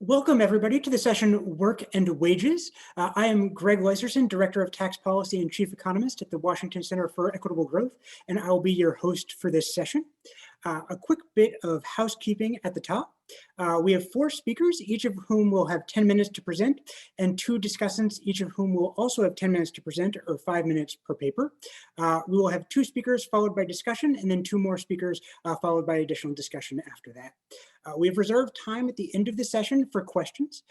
Welcome, everybody, to the session Work and Wages. I am Greg Leiserson, Director of Tax Policy and Chief Economist at the Washington Center for Equitable Growth, and I will be your host for this session. A quick bit of housekeeping at the top. We have 4 speakers, each of whom will have 10 minutes to present, and 2 discussants, each of whom will also have 10 minutes to present, or 5 minutes per paper. We will have 2 speakers followed by discussion, and then 2 more speakers followed by additional discussion after that. We have reserved time at the end of the session for questions.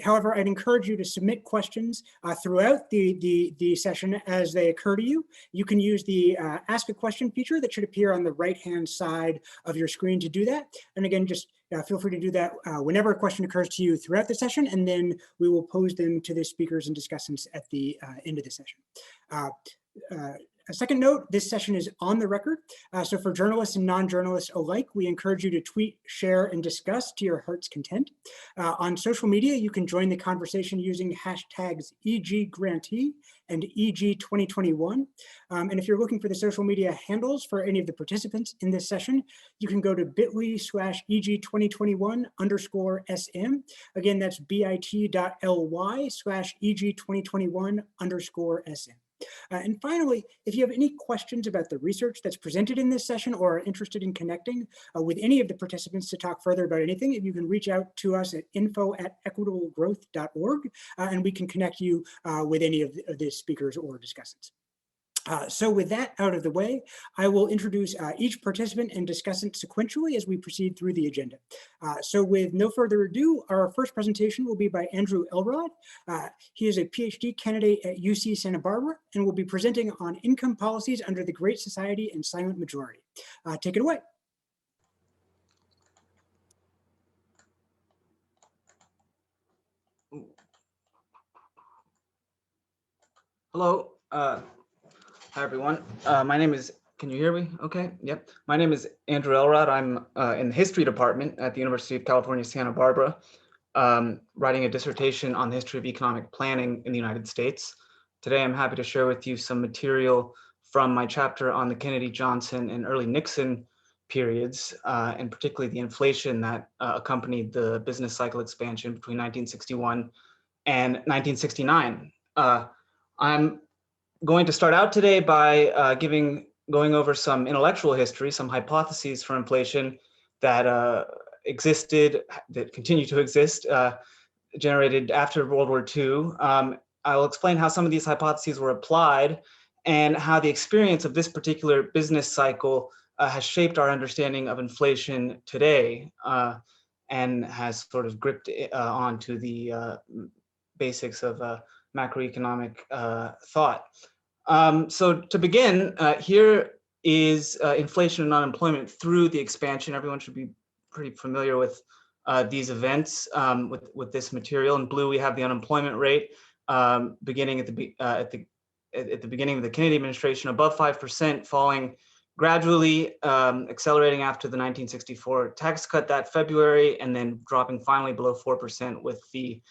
However, I'd encourage you to submit questions throughout the session as they occur to you. You can use the Ask a Question feature that should appear on the right-hand side of your screen to do that. And again, just feel free to do that whenever a question occurs to you throughout the session, and then we will pose them to the speakers and discussants at the end of the session. A second note, this session is on the record. So for journalists and non-journalists alike, we encourage you to tweet, share, and discuss to your heart's content. On social media, you can join the conversation using hashtags EGGrantee and EG2021. And if you're looking for the social media handles for any of the participants in this session, you can go to bit.ly/EG2021_SM. Again, that's bit.ly/EG2021_SM. And finally, if you have any questions about the research that's presented in this session or are interested in connecting with any of the participants to talk further about anything, you can reach out to us at info@equitablegrowth.org, and we can connect you with any of the speakers or discussants. So with that out of the way, I will introduce each participant and discussant sequentially as we proceed through the agenda. So with no further ado, our first presentation will be by Andrew Elrod. He is a PhD candidate at UC Santa Barbara and will be presenting on income policies under the Great Society and Silent Majority. Take it away. Hello. Hi, everyone. My name is, can you hear me? Okay, yep. My name is Andrew Elrod. I'm in the history department at the University of California, Santa Barbara, writing a dissertation on the history of economic planning in the United States. Today, I'm happy to share with you some material from my chapter on the Kennedy, Johnson, and early Nixon periods, and particularly the inflation that accompanied the business cycle expansion between 1961 and 1969. I'm going to start out today by going over some intellectual history, some hypotheses for inflation that existed, that continue to exist, generated after World War II. I will explain how some of these hypotheses were applied and how the experience of this particular business cycle has shaped our understanding of inflation today and has sort of gripped onto the basics of macroeconomic thought. So to begin, here is inflation and unemployment through the expansion. Everyone should be pretty familiar with these events with this material. In blue, we have the unemployment rate beginning at the beginning of the Kennedy administration, above 5%, falling gradually, accelerating after the 1964 tax cut that February, and then dropping finally below 4% with the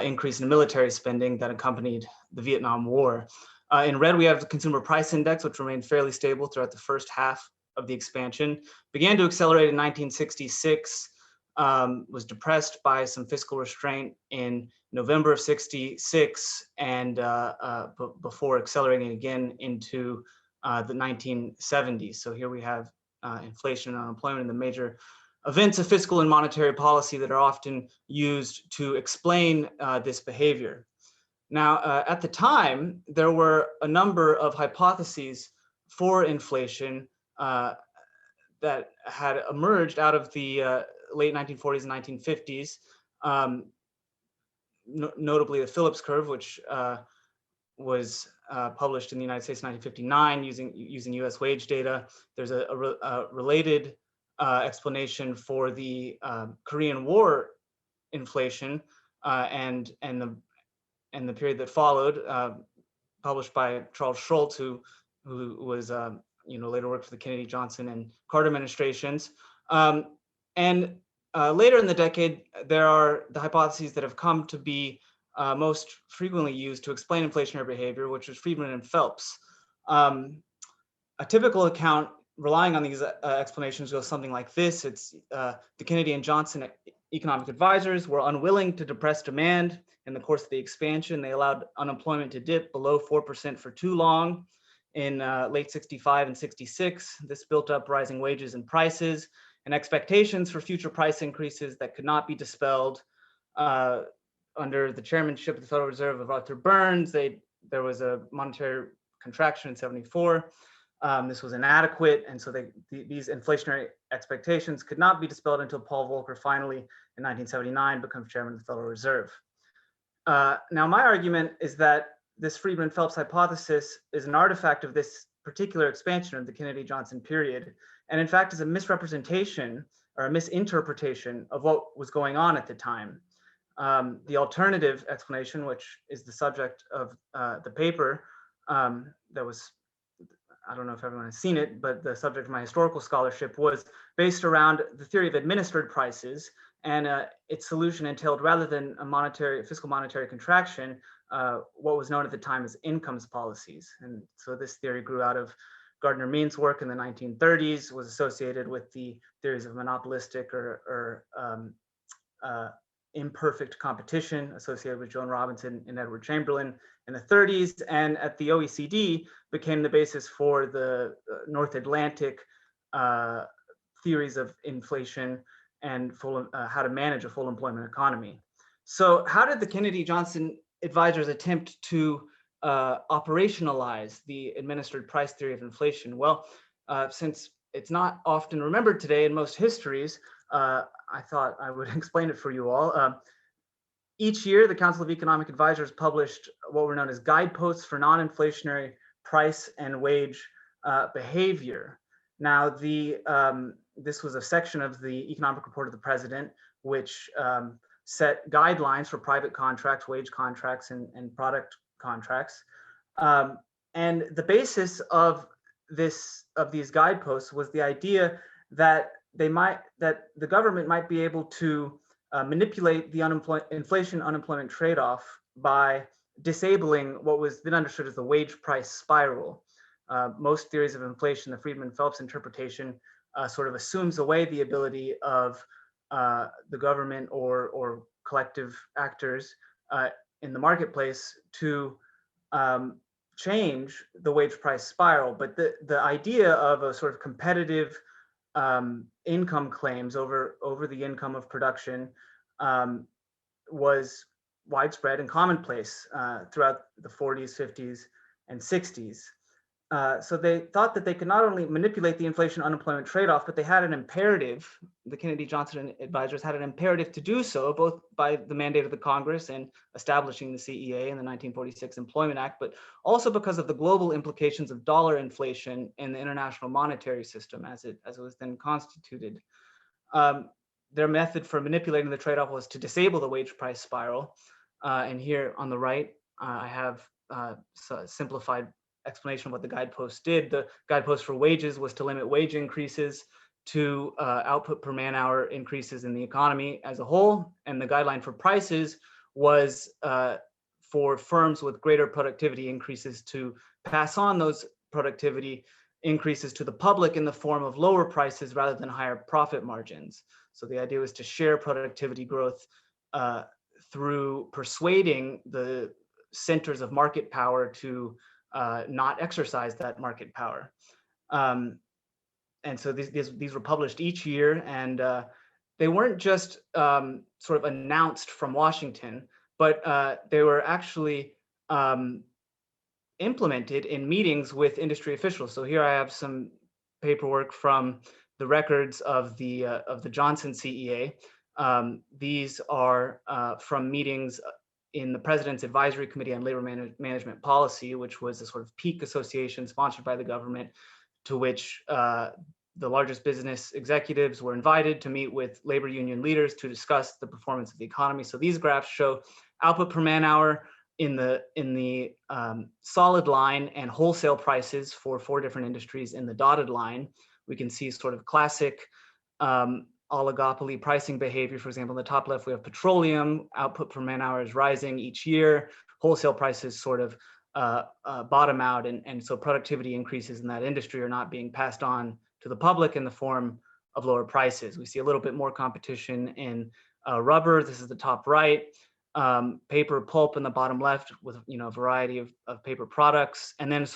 increase in military spending that accompanied the Vietnam War. In red, we have the consumer price index, which remained fairly stable throughout the first half of the expansion. Began to accelerate in 1966, was depressed by some fiscal restraint in November of 66, and before accelerating again into the 1970s. So here we have inflation and unemployment, and the major events of fiscal and monetary policy that are often used to explain this behavior. Now, at the time, there were a number of hypotheses for inflation that had emerged out of the late 1940s and 1950s, notably the Phillips curve, which was published in the United States in 1959 using US wage data. There's a related explanation for the Korean War inflation and the period that followed, published by Charles Schultz, who was later worked for the Kennedy, Johnson, and Carter administrations. And later in the decade, there are the hypotheses that have come to be most frequently used to explain inflationary behavior, which is Friedman and Phelps. A typical account relying on these explanations goes something like this. It's the Kennedy and Johnson economic advisors were unwilling to depress demand in the course of the expansion. They allowed unemployment to dip below 4% for too long in late 65 and 66. This built up rising wages and prices and expectations for future price increases that could not be dispelled. Under the chairmanship of the Federal Reserve of Arthur Burns, there was a monetary contraction in 74. This was inadequate, and so these inflationary expectations could not be dispelled until Paul Volcker finally, in 1979, becomes chairman of the Federal Reserve. Now, my argument is that this Friedman-Phelps hypothesis is an artifact of this particular expansion of the Kennedy-Johnson period, and in fact is a misrepresentation or a misinterpretation of what was going on at the time. The alternative explanation, which is the subject of the paper that was, I don't know if everyone has seen it, but the subject of my historical scholarship was based around the theory of administered prices, and its solution entailed, rather than a fiscal monetary contraction, what was known at the time as incomes policies. And so this theory grew out of Gardner Means' work in the 1930s, was associated with the theories of monopolistic or imperfect competition associated with Joan Robinson and Edward Chamberlain in the 30s, and at the OECD became the basis for the North Atlantic theories of inflation and how to manage a full employment economy. So how did the Kennedy-Johnson advisors attempt to operationalize the administered price theory of inflation? Well, since it's not often remembered today in most histories, I thought I would explain it for you all. Each year, the Council of Economic Advisors published what were known as guideposts for non-inflationary price and wage behavior. Now, this was a section of the economic report of the president, which set guidelines for private contracts, wage contracts, and product contracts. And the basis of these guideposts was the idea that the government might be able to manipulate the inflation-unemployment trade-off by disabling what was then understood as the wage price spiral. Most theories of inflation, the Friedman-Phelps interpretation, sort of assumes away the ability of the government or collective actors in the marketplace to change the wage price spiral. But the idea of a sort of competitive income claims over the income of production was widespread and commonplace throughout the 40s, 50s, and 60s. So they thought that they could not only manipulate the inflation-unemployment trade-off, but they had an imperative, the Kennedy-Johnson advisors had an imperative to do so, both by the mandate of the Congress and establishing the CEA in the 1946 Employment Act, but also because of the global implications of dollar inflation in the international monetary system as it was then constituted. Their method for manipulating the trade-off was to disable the wage price spiral. And here on the right, I have a simplified explanation of what the guidepost did. The guidepost for wages was to limit wage increases to output per man hour increases in the economy as a whole. And the guideline for prices was for firms with greater productivity increases to pass on those productivity increases to the public in the form of lower prices rather than higher profit margins. So the idea was to share productivity growth through persuading the centers of market power to not exercise that market power. And so these were published each year, and they weren't just sort of announced from Washington, but they were actually implemented in meetings with industry officials. So here I have some paperwork from the records of the Johnson CEA. These are from meetings in the President's Advisory Committee on Labor Management Policy, which was a sort of peak association sponsored by the government, to which the largest business executives were invited to meet with labor union leaders to discuss the performance of the economy. So these graphs show output per man hour in the solid line and wholesale prices for 4 different industries in the dotted line. We can see sort of classic oligopoly pricing behavior. For example, in the top left, we have petroleum. Output per man hour is rising each year. Wholesale prices sort of bottom out, and so productivity increases in that industry are not being passed on to the public in the form of lower prices. We see a little bit more competition in rubber, this is the top right, paper, pulp in the bottom left, with a variety of paper products, and then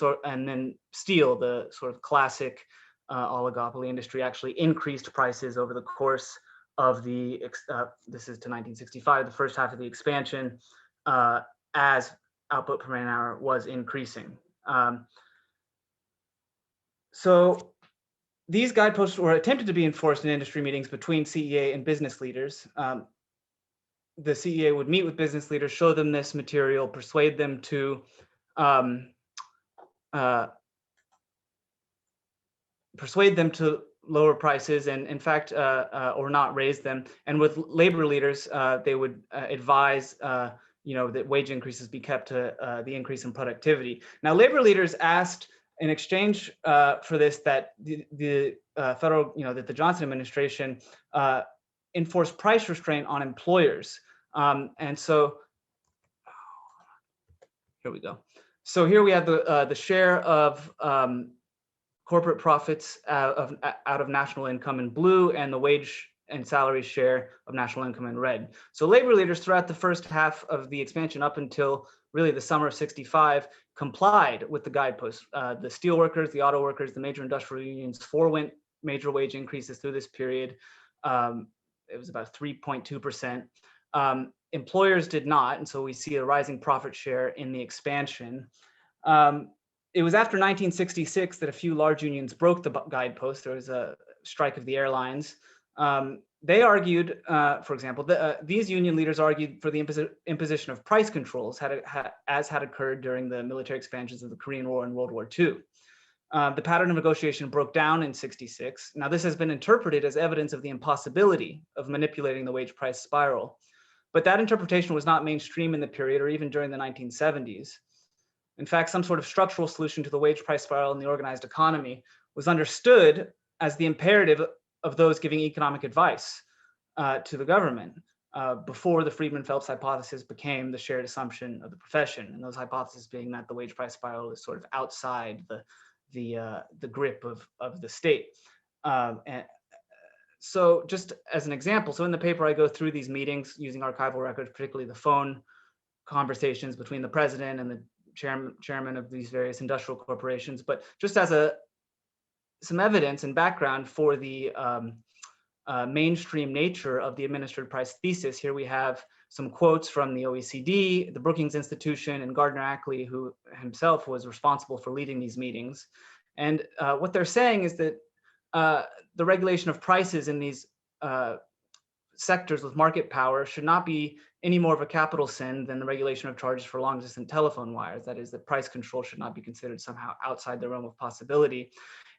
steel, the sort of classic oligopoly industry, actually increased prices over the course of this is to 1965, the first half of the expansion, as output per man hour was increasing. So these guideposts were attempted to be enforced in industry meetings between CEA and business leaders. The CEA would meet with business leaders, show them this material, persuade them to lower prices, and in fact, or not raise them. And with labor leaders, they would advise that wage increases be kept to the increase in productivity. Now, labor leaders asked in exchange for this that the federal, that the Johnson administration enforce price restraint on employers. And so here we go. So here we have the share of corporate profits out of national income in blue, and the wage and salary share of national income in red. So labor leaders throughout the first half of the expansion, up until really the summer of '65, complied with the guideposts. The steel workers, the auto workers, the major industrial unions forewent major wage increases through this period. It was about 3.2%. Employers did not, and so we see a rising profit share in the expansion. It was after 1966 that a few large unions broke the guidepost. There was a strike of the airlines. They argued, for example, these union leaders argued for the imposition of price controls, as had occurred during the military expansions of the Korean War and World War II. The pattern of negotiation broke down in '66. Now, this has been interpreted as evidence of the impossibility of manipulating the wage price spiral. But that interpretation was not mainstream in the period, or even during the 1970s. In fact, some sort of structural solution to the wage price spiral in the organized economy was understood as the imperative of those giving economic advice to the government, before the Friedman-Phelps hypothesis became the shared assumption of the profession. And those hypotheses being that the wage price spiral is sort of outside the grip of the state. And so just as an example, so in the paper, I go through these meetings using archival records, particularly the phone conversations between the president and the chairman of these various industrial corporations. But just as some evidence and background for the mainstream nature of the administered price thesis, here we have some quotes from the OECD, the Brookings Institution, and Gardner Ackley, who himself was responsible for leading these meetings. And what they're saying is that the regulation of prices in these sectors with market power should not be any more of a capital sin than the regulation of charges for long distance telephone wires. That is, that price control should not be considered somehow outside the realm of possibility.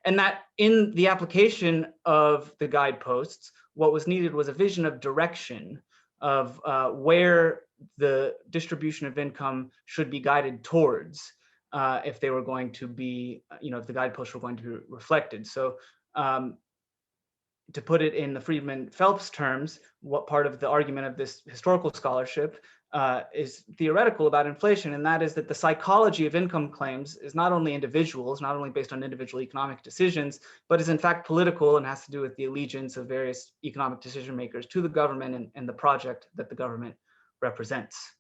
And that in the application of the guideposts, what was needed was a vision of direction of where the distribution of income should be guided towards, if they were going to be, if the guideposts were going to be reflected. So to put it in the Friedman-Phelps terms, what part of the argument of this historical scholarship is theoretical about inflation, and that is that the psychology of income claims is not only individuals, not only based on individual economic decisions, but is in fact political and has to do with the allegiance of various economic decision makers to the government and the project that the government represents.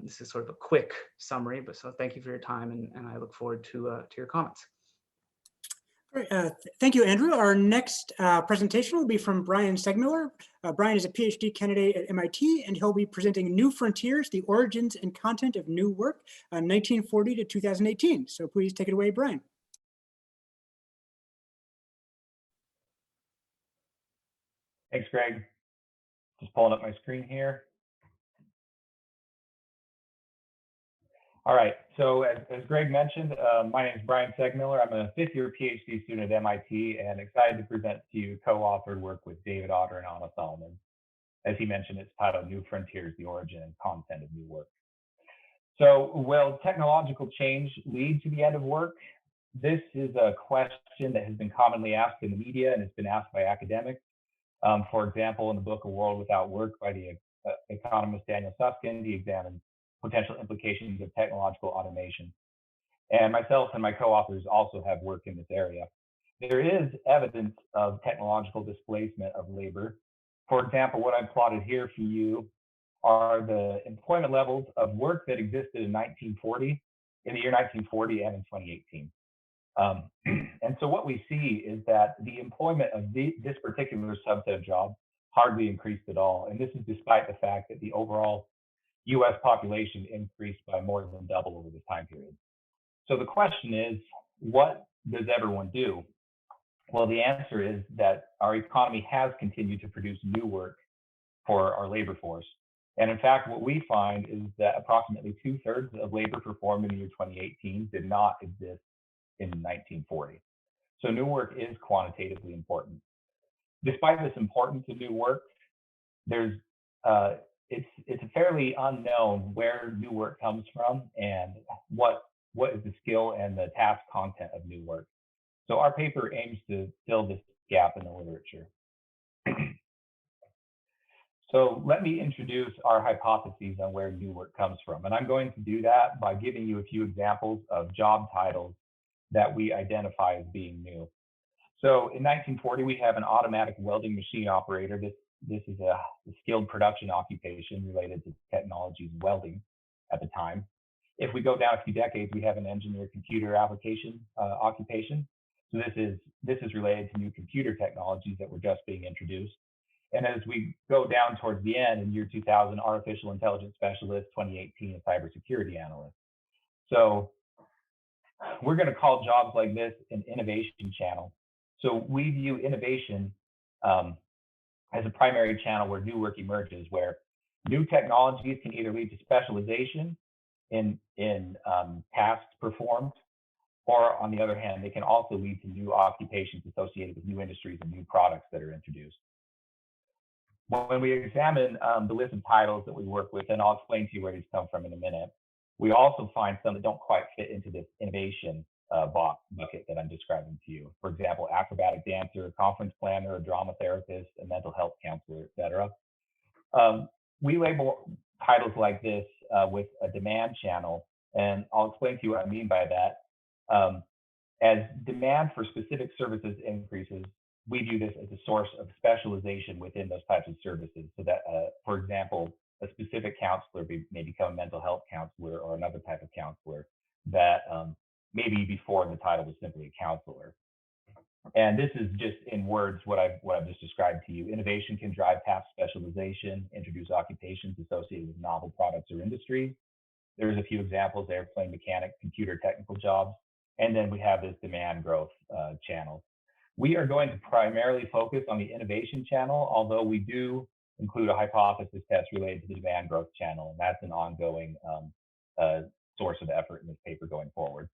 This is sort of a quick summary, but so thank you for your time, and I look forward to your comments. Great. Thank you, Andrew. Our next presentation will be from Brian Segmiller. Brian is a PhD candidate at MIT, and he'll be presenting New Frontiers, the Origins and Content of New Work, 1940 to 2018. So please take it away, Brian. Thanks, Greg. Just pulling up my screen here. All right, so as Greg mentioned, my name is Brian Segmiller. I'm a fifth-year PhD student at MIT and excited to present to you co-authored work with David Otter and Anna Solomon. As he mentioned, it's titled New Frontiers, the Origin and Content of New Work. So will technological change lead to the end of work? This is a question that has been commonly asked in the media, and it's been asked by academics. For example, in the book A World Without Work by the economist Daniel Susskind, he examines potential implications of technological automation. And myself and my co-authors also have work in this area. There is evidence of technological displacement of labor. For example, what I've plotted here for you are the employment levels of work that existed in 1940, in the year 1940 and in 2018. And so what we see is that the employment of this particular subset of jobs hardly increased at all. And this is despite the fact that the overall US population increased by more than double over this time period. So the question is, what does everyone do? Well, the answer is that our economy has continued to produce new work for our labor force. And in fact, what we find is that approximately 2/3 of labor performed in the year 2018 did not exist in 1940. So new work is quantitatively important. Despite this importance of new work, there's it's fairly unknown where new work comes from and what is the skill and the task content of new work. So our paper aims to fill this gap in the literature. So let me introduce our hypotheses on where new work comes from. And I'm going to do that by giving you a few examples of job titles that we identify as being new. So in 1940, we have an automatic welding machine operator. This is a skilled production occupation related to technologies welding at the time. If we go down a few decades, we have an engineer computer application occupation. So this is related to new computer technologies that were just being introduced. And as we go down towards the end, in year 2000, artificial intelligence specialist, 2018, a cybersecurity analyst. So we're going to call jobs like this an innovation channel. So we view innovation as a primary channel where new work emerges, where new technologies can either lead to specialization in tasks performed, or on the other hand, they can also lead to new occupations associated with new industries and new products that are introduced. When we examine the list of titles that we work with, and I'll explain to you where these come from in a minute, we also find some that don't quite fit into this innovation bucket that I'm describing to you. For example, acrobatic dancer, conference planner, a drama therapist, a mental health counselor, et cetera. We label titles like this with a demand channel, and I'll explain to you what I mean by that. As demand for specific services increases, we view this as a source of specialization within those types of services. So that, for example, a specific counselor may become a mental health counselor or another type of counselor that maybe before the title was simply a counselor. And this is just in words what I've just described to you. Innovation can drive task specialization, introduce occupations associated with novel products or industries. There's a few examples: airplane mechanic, computer technical jobs, and then we have this demand growth channel. We are going to primarily focus on the innovation channel, although we do include a hypothesis test related to the demand growth channel, and that's an ongoing source of effort in this paper going forward.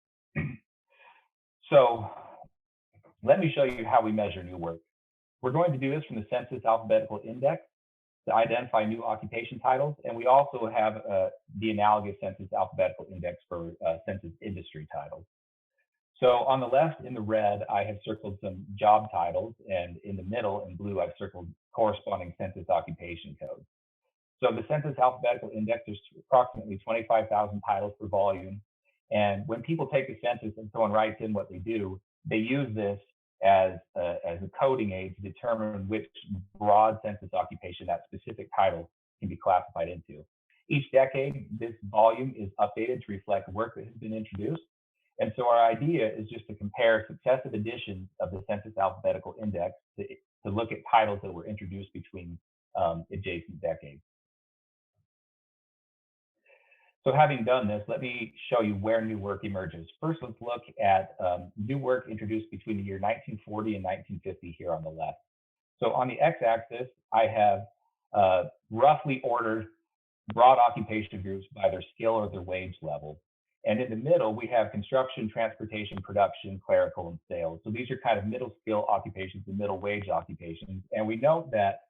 So let me show you how we measure new work. We're going to do this from the Census Alphabetical Index to identify new occupation titles, and we also have the analogous Census Alphabetical Index for census industry titles. So on the left in the red, I have circled some job titles, and in the middle in blue, I've circled corresponding census occupation codes. So the Census Alphabetical Index, there's approximately 25,000 titles per volume. And when people take the census and someone writes in what they do, they use this as a coding aid to determine which broad census occupation that specific title can be classified into. Each decade, this volume is updated to reflect work that has been introduced. And so our idea is just to compare successive editions of the Census Alphabetical Index to look at titles that were introduced between adjacent decades. So having done this, let me show you where new work emerges. First, let's look at new work introduced between the year 1940 and 1950 here on the left. So on the x-axis, I have roughly ordered broad occupation groups by their skill or their wage level. And in the middle, we have construction, transportation, production, clerical, and sales. So these are kind of middle skill occupations and middle wage occupations. And we note that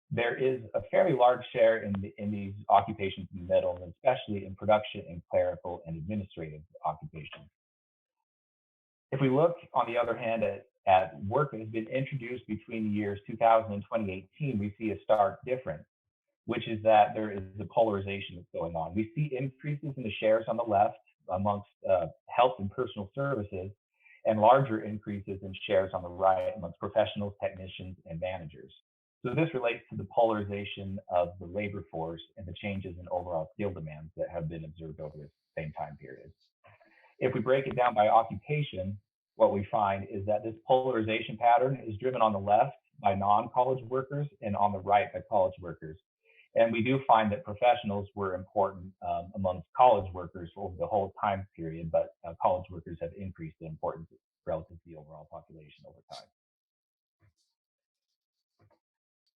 there is a fairly large share in these occupations in the middle, and especially in production and clerical and administrative occupations. If we look, on the other hand, at work that has been introduced between the years 2000 and 2018, we see a stark difference, which is that there is a polarization that's going on. We see increases in the shares on the left amongst health and personal services, and larger increases in shares on the right amongst professionals, technicians, and managers. So this relates to the polarization of the labor force and the changes in overall skill demands that have been observed over this same time period. If we break it down by occupation, what we find is that this polarization pattern is driven on the left by non-college workers and on the right by college workers. And we do find that professionals were important amongst college workers over the whole time period, but college workers have increased in importance relative to the overall population over time.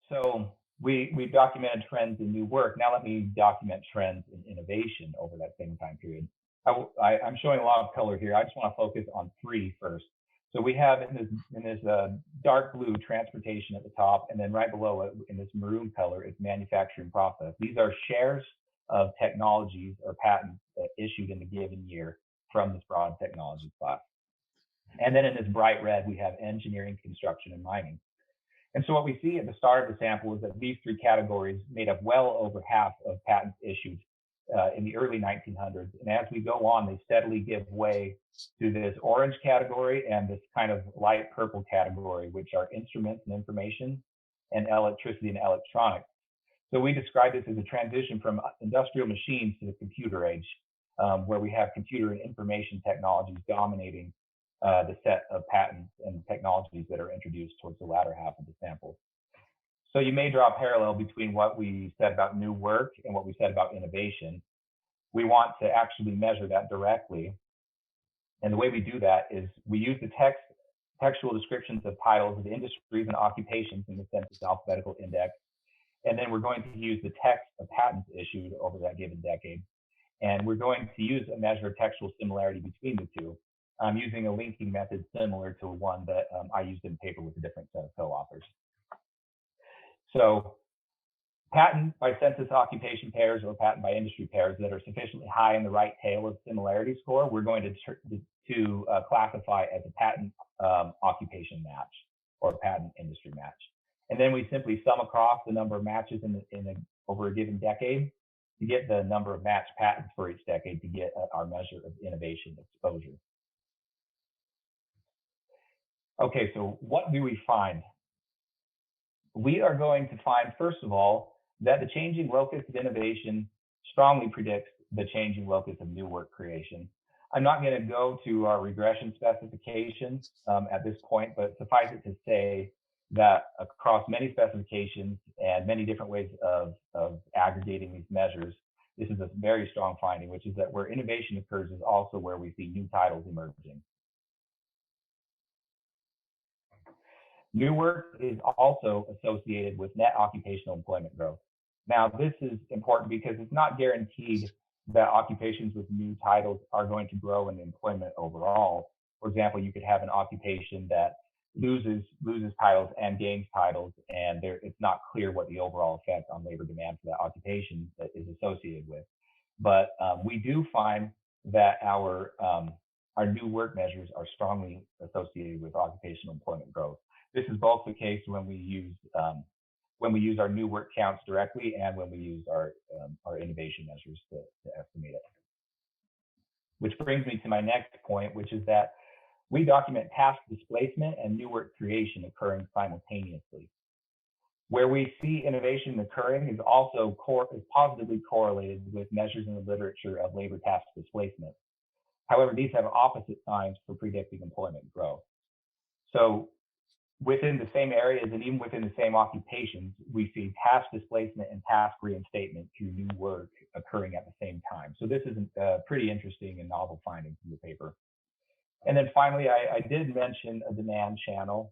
So we documented trends in new work. Now let me document trends in innovation over that same time period. I'm showing a lot of color here. I just want to focus on three first. So we have in this dark blue transportation at the top, and then right below it in this maroon color is manufacturing process. These are shares of technologies or patents issued in a given year from this broad technology class. And then in this bright red, we have engineering, construction, and mining. And so what we see at the start of the sample is that these three categories made up well over half of patents issued in the early 1900s. And as we go on, they steadily give way to this orange category and this kind of light purple category, which are instruments and information and electricity and electronics. So we describe this as a transition from industrial machines to the computer age, where we have computer and information technologies dominating the set of patents and technologies that are introduced towards the latter half of the sample. So you may draw a parallel between what we said about new work and what we said about innovation. We want to actually measure that directly. And the way we do that is we use the textual descriptions of titles of industries and occupations in the census alphabetical index. And then we're going to use the text of patents issued over that given decade. And we're going to use a measure of textual similarity between the two. I'm using a linking method similar to one that I used in a paper with a different set of co-authors. So patent by census occupation pairs or patent by industry pairs that are sufficiently high in the right tail of similarity score, we're going to classify as a patent occupation match or patent industry match. And then we simply sum across the number of matches over a given decade to get the number of matched patents for each decade to get our measure of innovation exposure. Okay, so what do we find? We are going to find, first of all, that the changing locus of innovation strongly predicts the changing locus of new work creation. I'm not going to go to our regression specifications at this point, but suffice it to say that across many specifications and many different ways of aggregating these measures, this is a very strong finding, which is that where innovation occurs is also where we see new titles emerging. New work is also associated with net occupational employment growth. Now, this is important because it's not guaranteed that occupations with new titles are going to grow in employment overall. For example, you could have an occupation that loses titles and gains titles, and it's not clear what the overall effect on labor demand for that occupation is associated with. But we do find that our new work measures are strongly associated with occupational employment growth. This is both the case when we use our new work counts directly and when we use our innovation measures to estimate it. Which brings me to my next point, which is that we document task displacement and new work creation occurring simultaneously. Where we see innovation occurring is also positively correlated with measures in the literature of labor task displacement. However, these have opposite signs for predicting employment growth. So within the same areas and even within the same occupations, we see task displacement and task reinstatement through new work occurring at the same time. So this is a pretty interesting and novel finding from the paper. And then finally, I did mention a demand channel.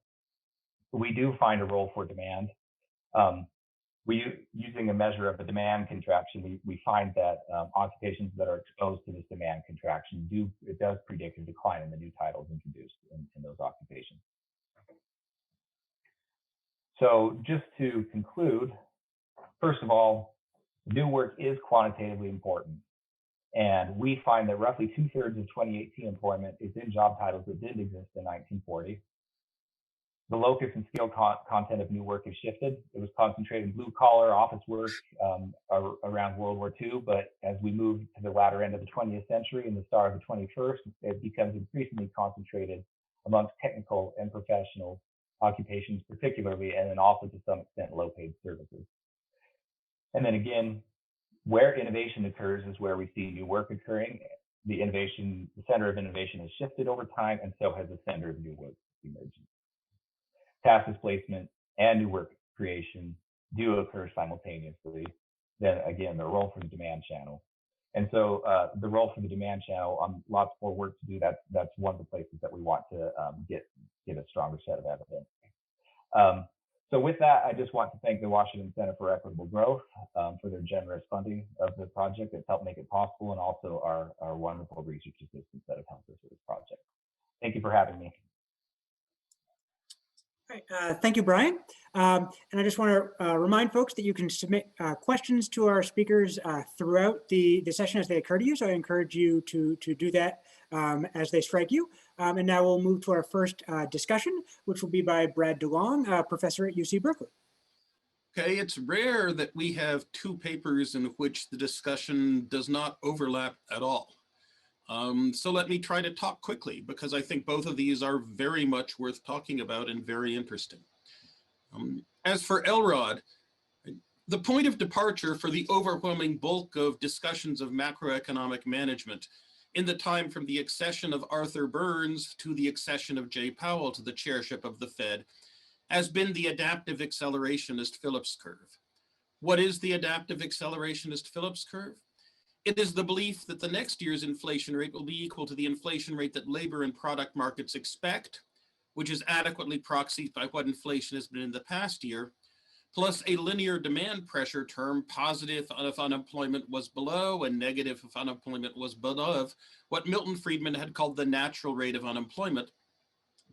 We do find a role for demand. Using a measure of a demand contraction, we find that occupations that are exposed to this demand contraction it does predict a decline in the new titles introduced in those occupations. So just to conclude, first of all, new work is quantitatively important. And we find that roughly 2/3 of 2018 employment is in job titles that didn't exist in 1940. The locus and skill content of new work has shifted. It was concentrated in blue collar office work around World War II, but as we move to the latter end of the 20th century and the start of the 21st, it becomes increasingly concentrated amongst technical and professional occupations particularly, and then also to some extent low-paid services. And then again, where innovation occurs is where we see new work occurring. The center of innovation has shifted over time, and so has the center of new work emerging. Task displacement and new work creation do occur simultaneously. Then again, the role for the demand channel. And so the role for the demand channel, lots more work to do. That's one of the places that we want to get a stronger set of evidence. So with that, I just want to thank the Washington Center for Equitable Growth for their generous funding of the project that's helped make it possible, and also our wonderful research assistants that have helped us with this project. Thank you for having me. All right, thank you, Brian. And I just want to remind folks that you can submit questions to our speakers throughout the session as they occur to you. So I encourage you to do that as they strike you. And now we'll move to our first discussion, which will be by Brad DeLong, professor at UC Berkeley. Okay, it's rare that we have two papers in which the discussion does not overlap at all. So let me try to talk quickly, because I think both of these are very much worth talking about and very interesting. As for Elrod, the point of departure for the overwhelming bulk of discussions of macroeconomic management in the time from the accession of Arthur Burns to the accession of Jay Powell to the chairship of the Fed has been the adaptive accelerationist Phillips curve. What is the adaptive accelerationist Phillips curve? It is the belief that the next year's inflation rate will be equal to the inflation rate that labor and product markets expect, which is adequately proxied by what inflation has been in the past year, plus a linear demand pressure term, positive if unemployment was below and negative if unemployment was above, what Milton Friedman had called the natural rate of unemployment,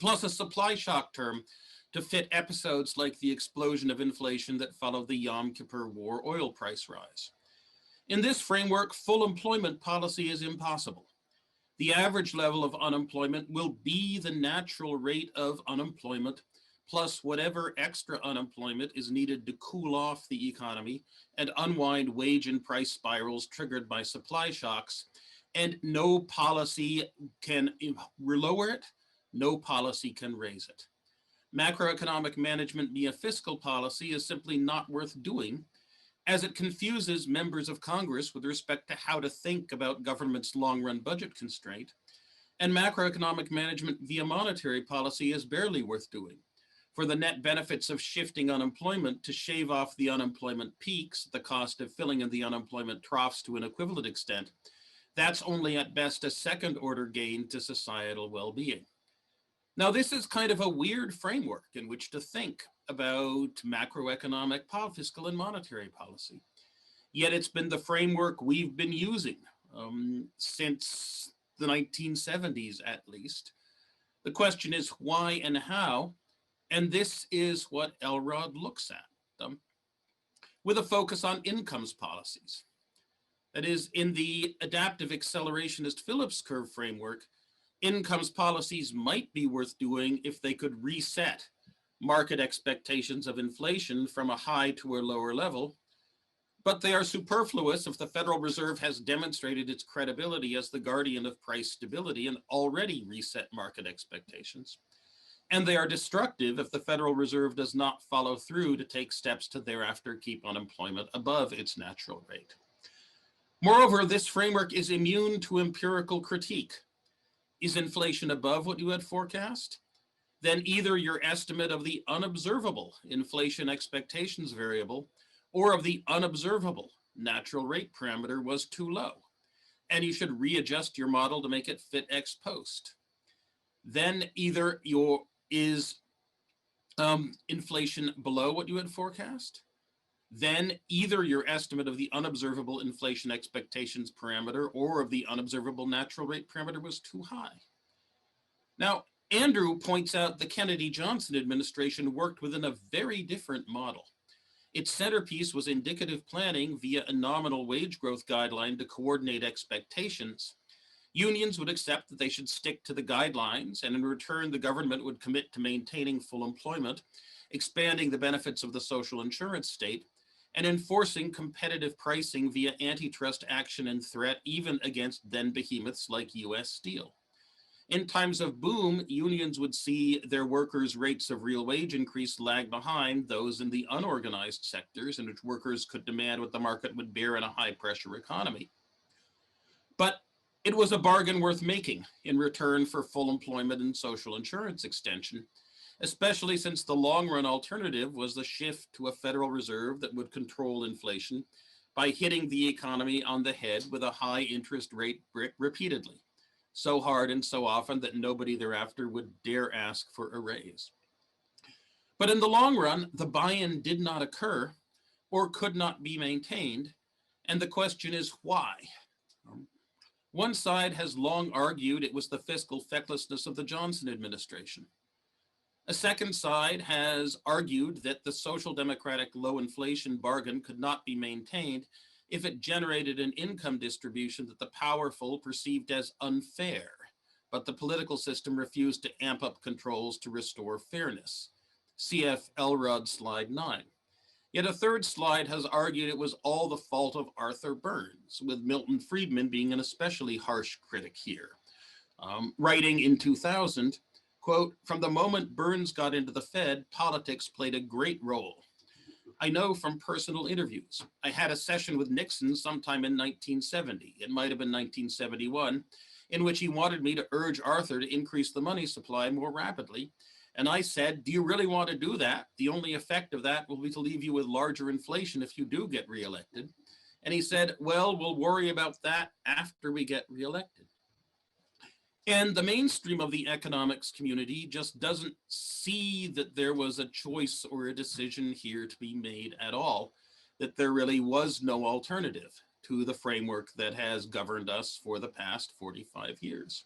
plus a supply shock term to fit episodes like the explosion of inflation that followed the Yom Kippur War oil price rise. In this framework, full employment policy is impossible. The average level of unemployment will be the natural rate of unemployment plus whatever extra unemployment is needed to cool off the economy and unwind wage and price spirals triggered by supply shocks. And no policy can lower it, no policy can raise it. Macroeconomic management via fiscal policy is simply not worth doing, as it confuses members of Congress with respect to how to think about government's long-run budget constraint, and macroeconomic management via monetary policy is barely worth doing, for the net benefits of shifting unemployment to shave off the unemployment peaks at the cost of filling in the unemployment troughs to an equivalent extent, that's only at best a second-order gain to societal well-being. Now, this is kind of a weird framework in which to think about macroeconomic, fiscal, and monetary policy. Yet it's been the framework we've been using since the 1970s, at least. The question is why and how, and this is what Elrod looks at, with a focus on incomes policies. That is, in the adaptive accelerationist Phillips curve framework, incomes policies might be worth doing if they could reset market expectations of inflation from a high to a lower level, but they are superfluous if the Federal Reserve has demonstrated its credibility as the guardian of price stability and already reset market expectations. And they are destructive if the Federal Reserve does not follow through to take steps to thereafter keep unemployment above its natural rate. Moreover, this framework is immune to empirical critique. Is inflation above what you had forecast? Then either your estimate of the unobservable inflation expectations variable or of the unobservable natural rate parameter was too low, and you should readjust your model to make it fit ex post. Then either is inflation below what you had forecast, then either your estimate of the unobservable inflation expectations parameter or of the unobservable natural rate parameter was too high. Now, Andrew points out the Kennedy-Johnson administration worked within a very different model. Its centerpiece was indicative planning via a nominal wage growth guideline to coordinate expectations. Unions would accept that they should stick to the guidelines, and in return, the government would commit to maintaining full employment, expanding the benefits of the social insurance state, and enforcing competitive pricing via antitrust action and threat, even against then behemoths like US Steel. In times of boom, unions would see their workers' rates of real wage increase lag behind those in the unorganized sectors in which workers could demand what the market would bear in a high-pressure economy. But it was a bargain worth making in return for full employment and social insurance extension, especially since the long-run alternative was the shift to a Federal Reserve that would control inflation by hitting the economy on the head with a high interest rate brick repeatedly, so hard and so often that nobody thereafter would dare ask for a raise. But in the long run, the buy-in did not occur or could not be maintained, and the question is why? One side has long argued it was the fiscal fecklessness of the Johnson administration. A second side has argued that the social democratic low inflation bargain could not be maintained if it generated an income distribution that the powerful perceived as unfair, but the political system refused to amp up controls to restore fairness. CF Elrod, slide 9. Yet a third slide has argued it was all the fault of Arthur Burns, with Milton Friedman being an especially harsh critic here. Writing in 2000, quote, "From the moment Burns got into the Fed, politics played a great role. I know from personal interviews. I had a session with Nixon sometime in 1970, it might have been 1971, in which he wanted me to urge Arthur to increase the money supply more rapidly. And I said, do you really want to do that? The only effect of that will be to leave you with larger inflation if you do get reelected. And he said, well, we'll worry about that after we get reelected. And the mainstream of the economics community just doesn't see that there was a choice or a decision here to be made at all, that there really was no alternative to the framework that has governed us for the past 45 years.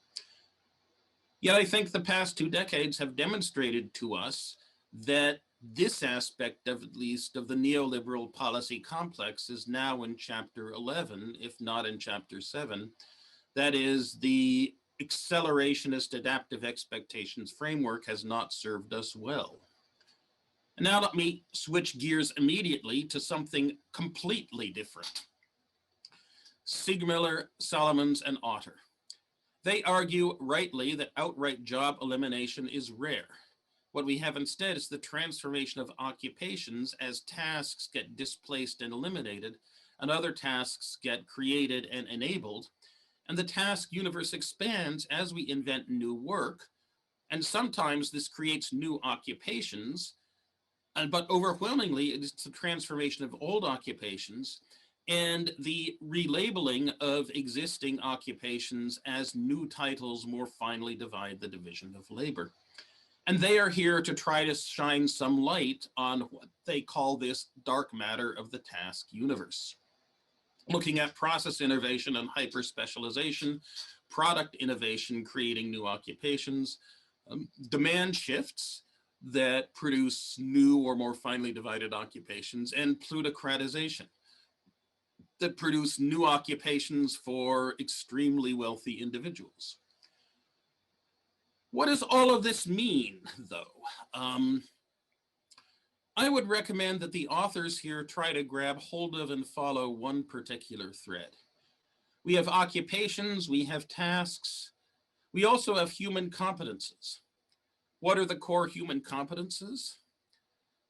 Yet I think the past 2 decades have demonstrated to us that this aspect of, at least, of the neoliberal policy complex is now in chapter 11, if not in chapter 7. That is, the accelerationist adaptive expectations framework has not served us well. And now let me switch gears immediately to something completely different. Siegmiller, Solomons, and Otter. They argue rightly that outright job elimination is rare. What we have instead is the transformation of occupations as tasks get displaced and eliminated, and other tasks get created and enabled. And the task universe expands as we invent new work. And sometimes this creates new occupations, but overwhelmingly it's the transformation of old occupations and the relabeling of existing occupations as new titles more finely divide the division of labor. And they are here to try to shine some light on what they call this dark matter of the task universe. Looking at process innovation and hyper-specialization, product innovation creating new occupations, demand shifts that produce new or more finely divided occupations, and plutocratization that produce new occupations for extremely wealthy individuals. What does all of this mean, though? I would recommend that the authors here try to grab hold of and follow one particular thread. We have occupations, we have tasks, we also have human competences. What are the core human competences?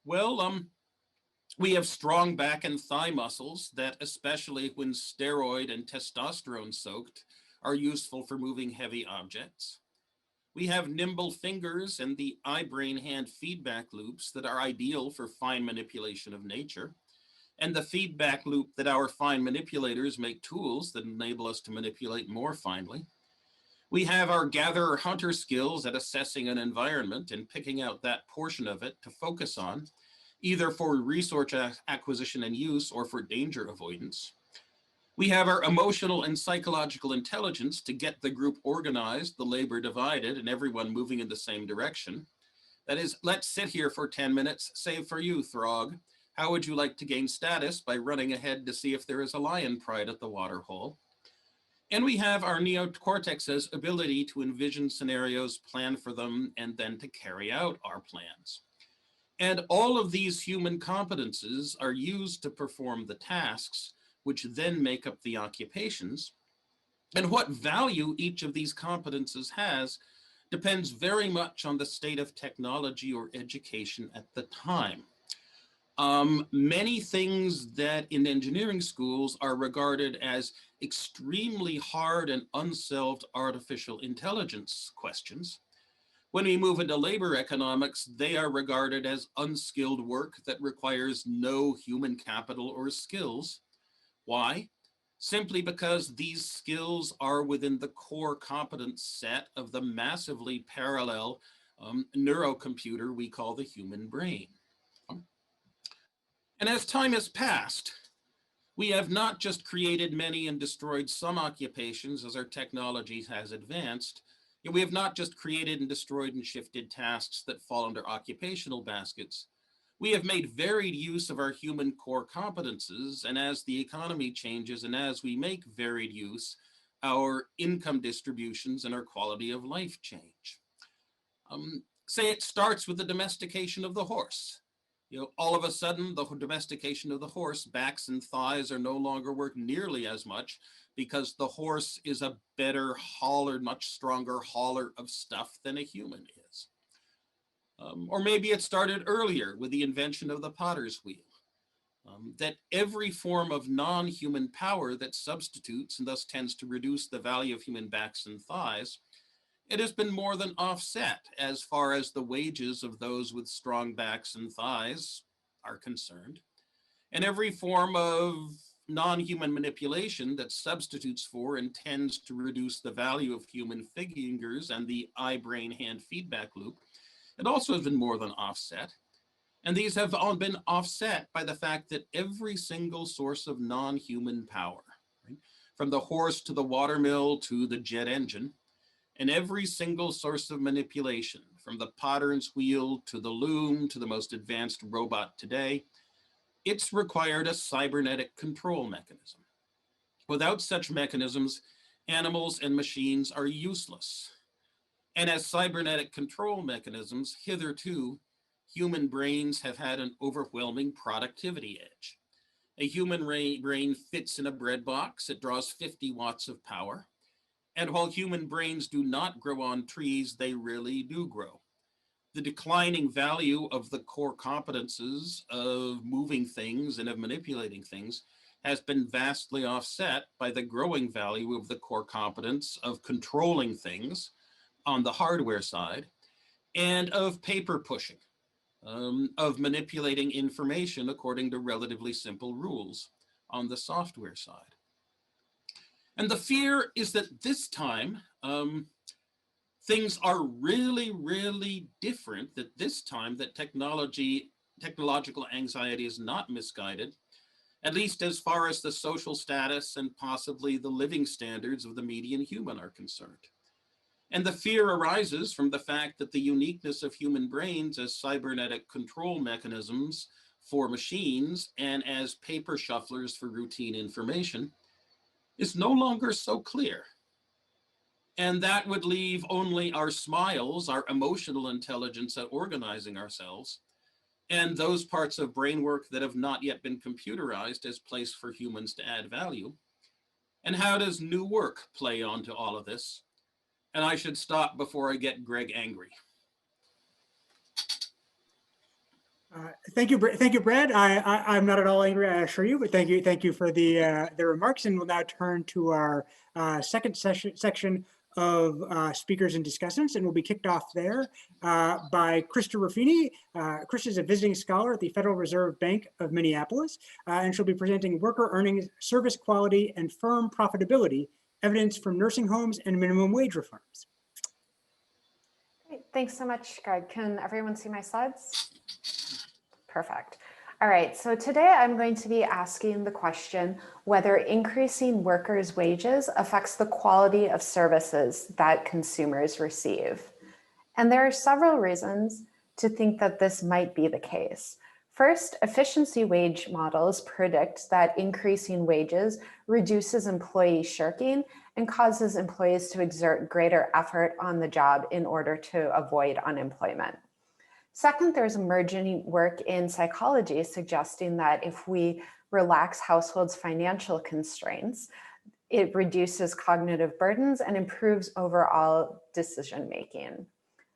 Well, we have strong back and thigh muscles that, especially when steroid and testosterone soaked, are useful for moving heavy objects. We have nimble fingers and the eye-brain-hand feedback loops that are ideal for fine manipulation of nature, and the feedback loop that our fine manipulators make tools that enable us to manipulate more finely. We have our gatherer-hunter skills at assessing an environment and picking out that portion of it to focus on, either for resource acquisition and use or for danger avoidance. We have our emotional and psychological intelligence to get the group organized, the labor divided, and everyone moving in the same direction. That is, let's sit here for 10 minutes, save for you, Throg. How would you like to gain status by running ahead to see if there is a lion pride at the water hole? And we have our neocortex's ability to envision scenarios, plan for them, and then to carry out our plans. And all of these human competences are used to perform the tasks, which then make up the occupations. And what value each of these competences has depends very much on the state of technology or education at the time. Many things that in engineering schools are regarded as extremely hard and unsolved artificial intelligence questions. When we move into labor economics, they are regarded as unskilled work that requires no human capital or skills. Why? Simply because these skills are within the core competence set of the massively parallel neurocomputer we call the human brain. And as time has passed, we have not just created many and destroyed some occupations as our technology has advanced. We have not just created and destroyed and shifted tasks that fall under occupational baskets. We have made varied use of our human core competences, and as the economy changes and as we make varied use, our income distributions and our quality of life change. Say it starts with the domestication of the horse. All of a sudden, the domestication of the horse, backs and thighs are no longer work nearly as much because the horse is a better hauler, much stronger hauler of stuff than a human is. Or maybe it started earlier with the invention of the potter's wheel. That every form of non-human power that substitutes and thus tends to reduce the value of human backs and thighs, it has been more than offset as far as the wages of those with strong backs and thighs are concerned. And every form of non-human manipulation that substitutes for and tends to reduce the value of human fingers and the eye-brain-hand feedback loop, it also has been more than offset. And these have all been offset by the fact that every single source of non-human power, right, from the horse to the watermill to the jet engine, and every single source of manipulation, from the potter's wheel to the loom to the most advanced robot today, it's required a cybernetic control mechanism. Without such mechanisms, animals and machines are useless. And as cybernetic control mechanisms, hitherto, human brains have had an overwhelming productivity edge. A human brain fits in a bread box, it draws 50 watts of power. And while human brains do not grow on trees, they really do grow. The declining value of the core competences of moving things and of manipulating things has been vastly offset by the growing value of the core competence of controlling things on the hardware side and of paper pushing, of manipulating information according to relatively simple rules on the software side. And the fear is that this time, things are really, really different, that this time that technological anxiety is not misguided, at least as far as the social status and possibly the living standards of the median human are concerned. And the fear arises from the fact that the uniqueness of human brains as cybernetic control mechanisms for machines and as paper shufflers for routine information is no longer so clear. And that would leave only our smiles, our emotional intelligence at organizing ourselves, and those parts of brain work that have not yet been computerized as place for humans to add value. And how does new work play onto all of this? And I should stop before I get Greg angry. Thank you, Brad. I'm not at all angry, I assure you, but thank you for the remarks. And we'll now turn to our second section of speakers and discussants, and we'll be kicked off there by Krista Ruffini. Krista is a visiting scholar at the Federal Reserve Bank of Minneapolis, and she'll be presenting worker earnings, service quality, and firm profitability, evidence from nursing homes and minimum wage reforms. Great. Thanks so much, Greg. Can everyone see my slides? Perfect. All right, so today I'm going to be asking the question whether increasing workers' wages affects the quality of services that consumers receive. And there are several reasons to think that this might be the case. First, efficiency wage models predict that increasing wages reduces employee shirking and causes employees to exert greater effort on the job in order to avoid unemployment. Second, there's emerging work in psychology suggesting that if we relax households' financial constraints, it reduces cognitive burdens and improves overall decision-making.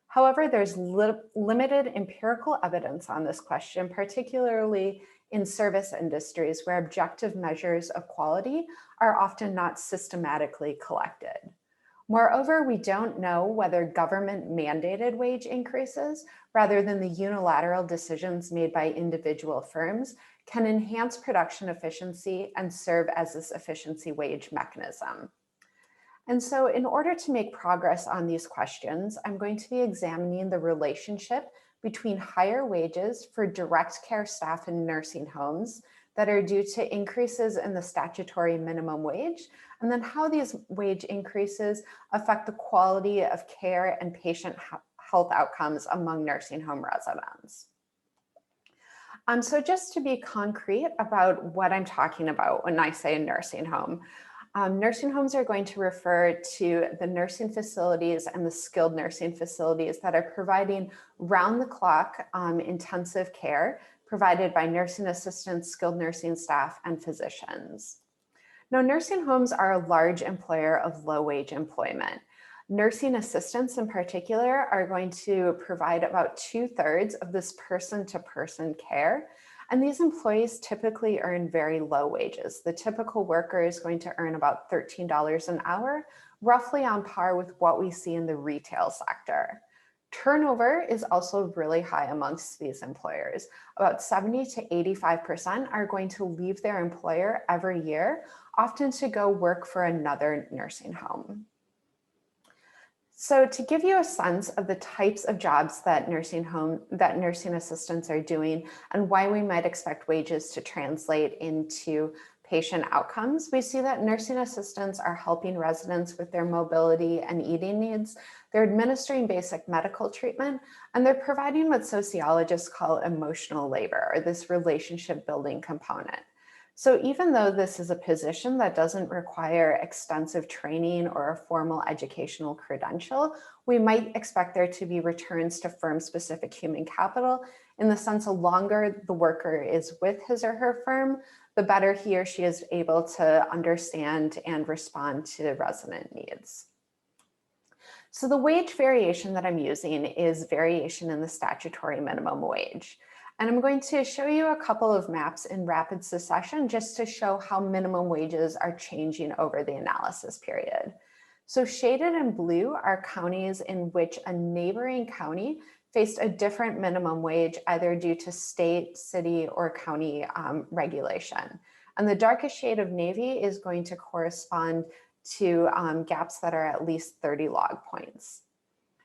However, there's limited empirical evidence on this question, particularly in service industries where objective measures of quality are often not systematically collected. Moreover, we don't know whether government mandated wage increases, rather than the unilateral decisions made by individual firms, can enhance production efficiency and serve as this efficiency wage mechanism. And so in order to make progress on these questions, I'm going to be examining the relationship between higher wages for direct care staff in nursing homes that are due to increases in the statutory minimum wage, and then how these wage increases affect the quality of care and patient health outcomes among nursing home residents. So just to be concrete about what I'm talking about when I say nursing home, nursing homes are going to refer to the nursing facilities and the skilled nursing facilities that are providing round-the-clock intensive care provided by nursing assistants, skilled nursing staff, and physicians. Now, nursing homes are a large employer of low-wage employment. Nursing assistants in particular are going to provide about 2/3 of this person-to-person care. And these employees typically earn very low wages. The typical worker is going to earn about $13 an hour, roughly on par with what we see in the retail sector. Turnover is also really high amongst these employers. About 70 to 85% are going to leave their employer every year, often to go work for another nursing home. So to give you a sense of the types of jobs that nursing assistants are doing and why we might expect wages to translate into patient outcomes, we see that nursing assistants are helping residents with their mobility and eating needs. They're administering basic medical treatment, and they're providing what sociologists call emotional labor, or this relationship building component. So even though this is a position that doesn't require extensive training or a formal educational credential, we might expect there to be returns to firm-specific human capital in the sense the longer the worker is with his or her firm, the better he or she is able to understand and respond to resident needs. So the wage variation that I'm using is variation in the statutory minimum wage. And I'm going to show you a couple of maps in rapid succession just to show how minimum wages are changing over the analysis period. So shaded in blue are counties in which a neighboring county faced a different minimum wage, either due to state, city, or county regulation. And the darkest shade of navy is going to correspond to gaps that are at least 30 log points.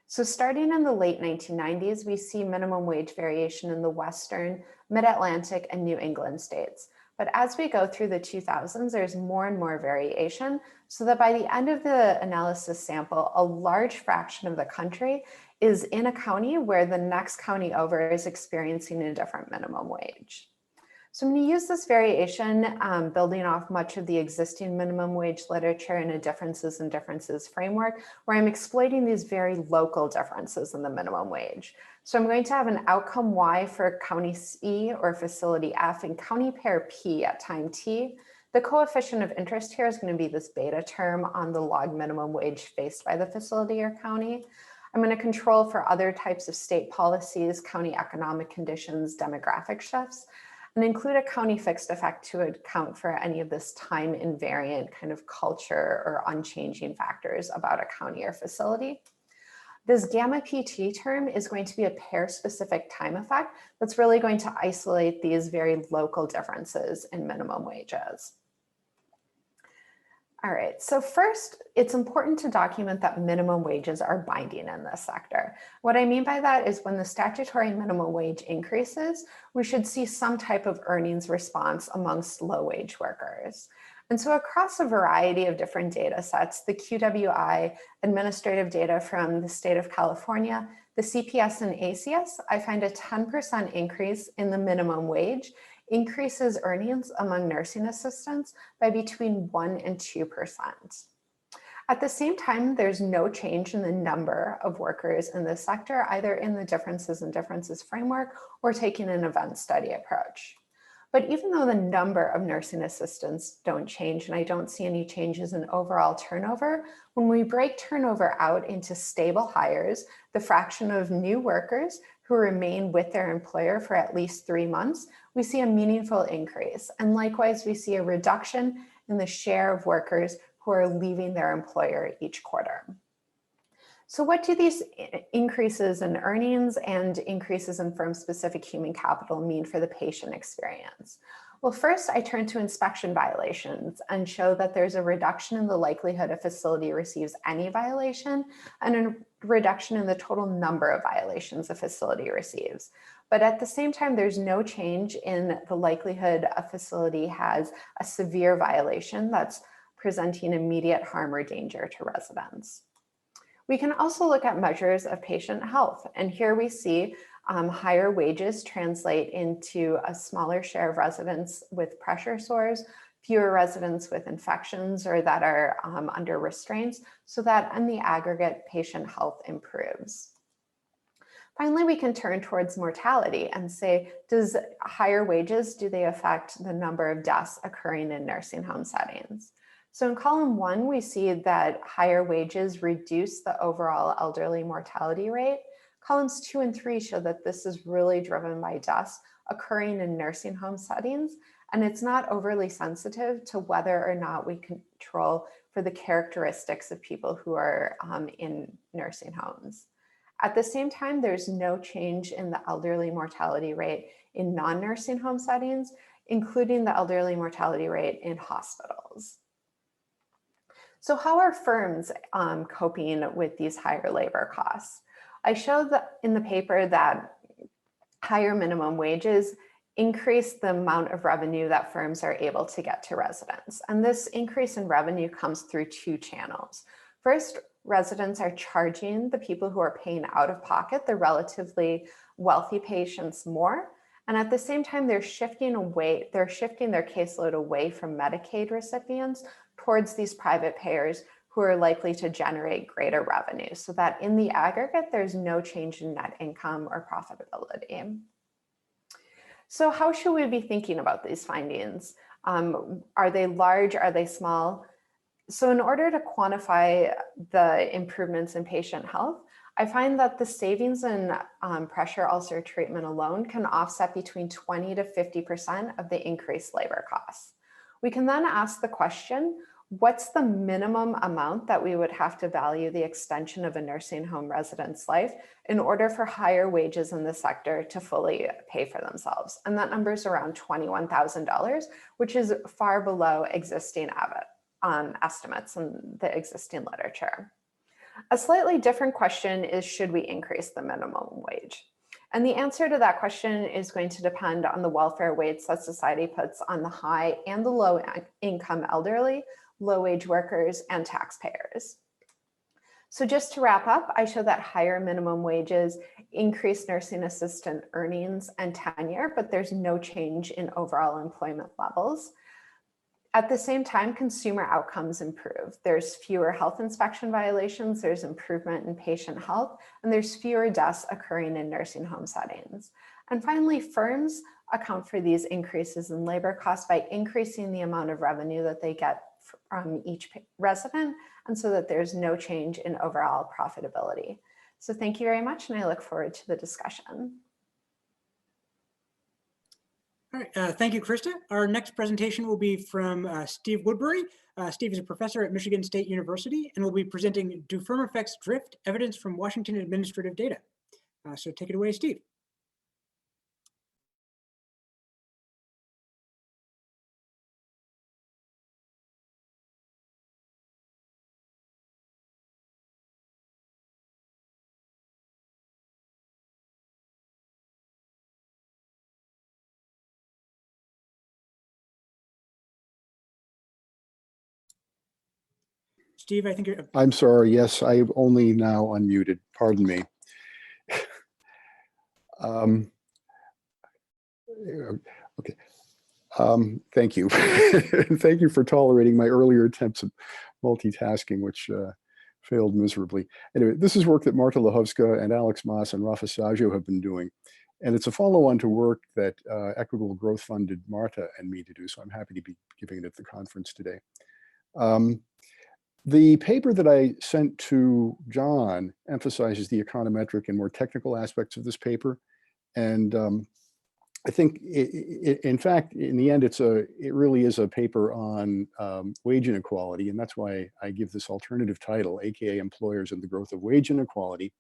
So starting in the late 1990s, we see minimum wage variation in the Western, Mid-Atlantic, and New England states. But as we go through the 2000s, there's more and more variation, so that by the end of the analysis sample, a large fraction of the country is in a county where the next county over is experiencing a different minimum wage. So I'm going to use this variation, building off much of the existing minimum wage literature in a differences framework, where I'm exploiting these very local differences in the minimum wage. So I'm going to have an outcome Y for county C or facility F and county pair P at time T. The coefficient of interest here is going to be this beta term on the log minimum wage faced by the facility or county. I'm going to control for other types of state policies, county economic conditions, demographic shifts, and include a county fixed effect to account for any of this time invariant kind of culture or unchanging factors about a county or facility. This gamma PT term is going to be a pair specific time effect that's really going to isolate these very local differences in minimum wages. All right, so first, it's important to document that minimum wages are binding in this sector. What I mean by that is when the statutory minimum wage increases, we should see some type of earnings response amongst low wage workers. And so across a variety of different data sets, the QWI administrative data from the state of California, the CPS and ACS, I find a 10% increase in the minimum wage increases earnings among nursing assistants by between 1 and 2%. At the same time, there's no change in the number of workers in this sector, either in the differences framework or taking an event study approach. But even though the number of nursing assistants don't change, and I don't see any changes in overall turnover, when we break turnover out into stable hires, the fraction of new workers who remain with their employer for at least 3 months, we see a meaningful increase. And likewise, we see a reduction in the share of workers who are leaving their employer each quarter. So what do these increases in earnings and increases in firm-specific human capital mean for the patient experience? Well, first, I turn to inspection violations and show that there's a reduction in the likelihood a facility receives any violation and a reduction in the total number of violations a facility receives. But at the same time, there's no change in the likelihood a facility has a severe violation that's presenting immediate harm or danger to residents. We can also look at measures of patient health, and here we see higher wages translate into a smaller share of residents with pressure sores, fewer residents with infections or that are under restraints, so that in the aggregate, patient health improves. Finally, we can turn towards mortality and say, does higher wages, do they affect the number of deaths occurring in nursing home settings? So in column 1, we see that higher wages reduce the overall elderly mortality rate. Columns 2 and 3 show that this is really driven by deaths occurring in nursing home settings, and it's not overly sensitive to whether or not we control for the characteristics of people who are in nursing homes. At the same time, there's no change in the elderly mortality rate in non-nursing home settings, including the elderly mortality rate in hospitals. So how are firms coping with these higher labor costs? I showed that in the paper that higher minimum wages increase the amount of revenue that firms are able to get to residents. And this increase in revenue comes through 2 channels. First, residents are charging the people who are paying out of pocket, the relatively wealthy patients, more. And at the same time, they're shifting their caseload away from Medicaid recipients towards these private payers who are likely to generate greater revenue, so that in the aggregate, there's no change in net income or profitability. So how should we be thinking about these findings? Are they large? Are they small? So in order to quantify the improvements in patient health, I find that the savings in pressure ulcer treatment alone can offset between 20 to 50% of the increased labor costs. We can then ask the question, what's the minimum amount that we would have to value the extension of a nursing home resident's life in order for higher wages in the sector to fully pay for themselves? And that number is around $21,000, which is far below existing estimates in the existing literature. A slightly different question is, should we increase the minimum wage? And the answer to that question is going to depend on the welfare weights that society puts on the high and the low income elderly, low wage workers, and taxpayers. So just to wrap up, I show that higher minimum wages increase nursing assistant earnings and tenure, but there's no change in overall employment levels. At the same time, consumer outcomes improve. There's fewer health inspection violations, there's improvement in patient health, and there's fewer deaths occurring in nursing home settings. And finally, firms account for these increases in labor costs by increasing the amount of revenue that they get from each resident, and so that there's no change in overall profitability. So thank you very much, and I look forward to the discussion. All right, thank you, Krista. Our next presentation will be from Steve Woodbury. Steve is a professor at Michigan State University and will be presenting Do Firm Effects Drift? Evidence from Washington Administrative Data. So take it away, Steve. Steve, I think you're... I'm sorry. Yes, I've only now unmuted. Pardon me. Okay. Thank you. Thank you for tolerating my earlier attempts at multitasking, which failed miserably. Anyway, this is work that Marta Lahovska and Alex Maas and Rafa Saggio have been doing. And it's a follow-on to work that Equitable Growth funded Marta and me to do, so I'm happy to be giving it at the conference today. The paper that I sent to John emphasizes the econometric and more technical aspects of this paper. And I think, in fact, in the end, it really is a paper on wage inequality. And that's why I give this alternative title, AKA Employers and the Growth of Wage Inequality.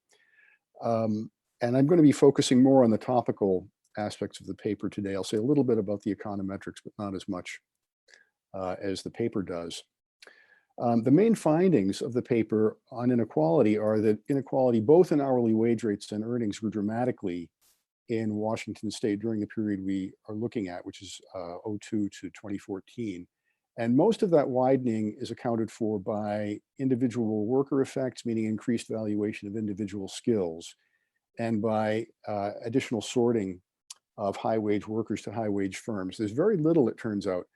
And I'm going to be focusing more on the topical aspects of the paper today. I'll say a little bit about the econometrics, but not as much as the paper does. The main findings of the paper on inequality are that inequality, both in hourly wage rates and earnings, grew dramatically in Washington state during the period we are looking at, which is 2002 to 2014. And most of that widening is accounted for by individual worker effects, meaning increased valuation of individual skills, and by additional sorting of high wage workers to high wage firms. There's very little, it turns out,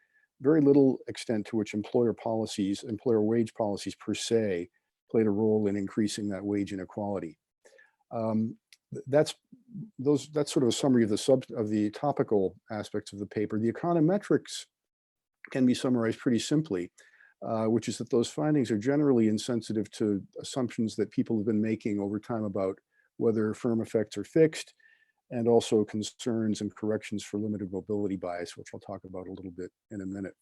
very little extent to which employer wage policies per se, played a role in increasing that wage inequality. That's sort of a summary of the topical aspects of the paper. The econometrics can be summarized pretty simply, which is that those findings are generally insensitive to assumptions that people have been making over time about whether firm effects are fixed, and also concerns and corrections for limited mobility bias, which I'll talk about a little bit in a minute.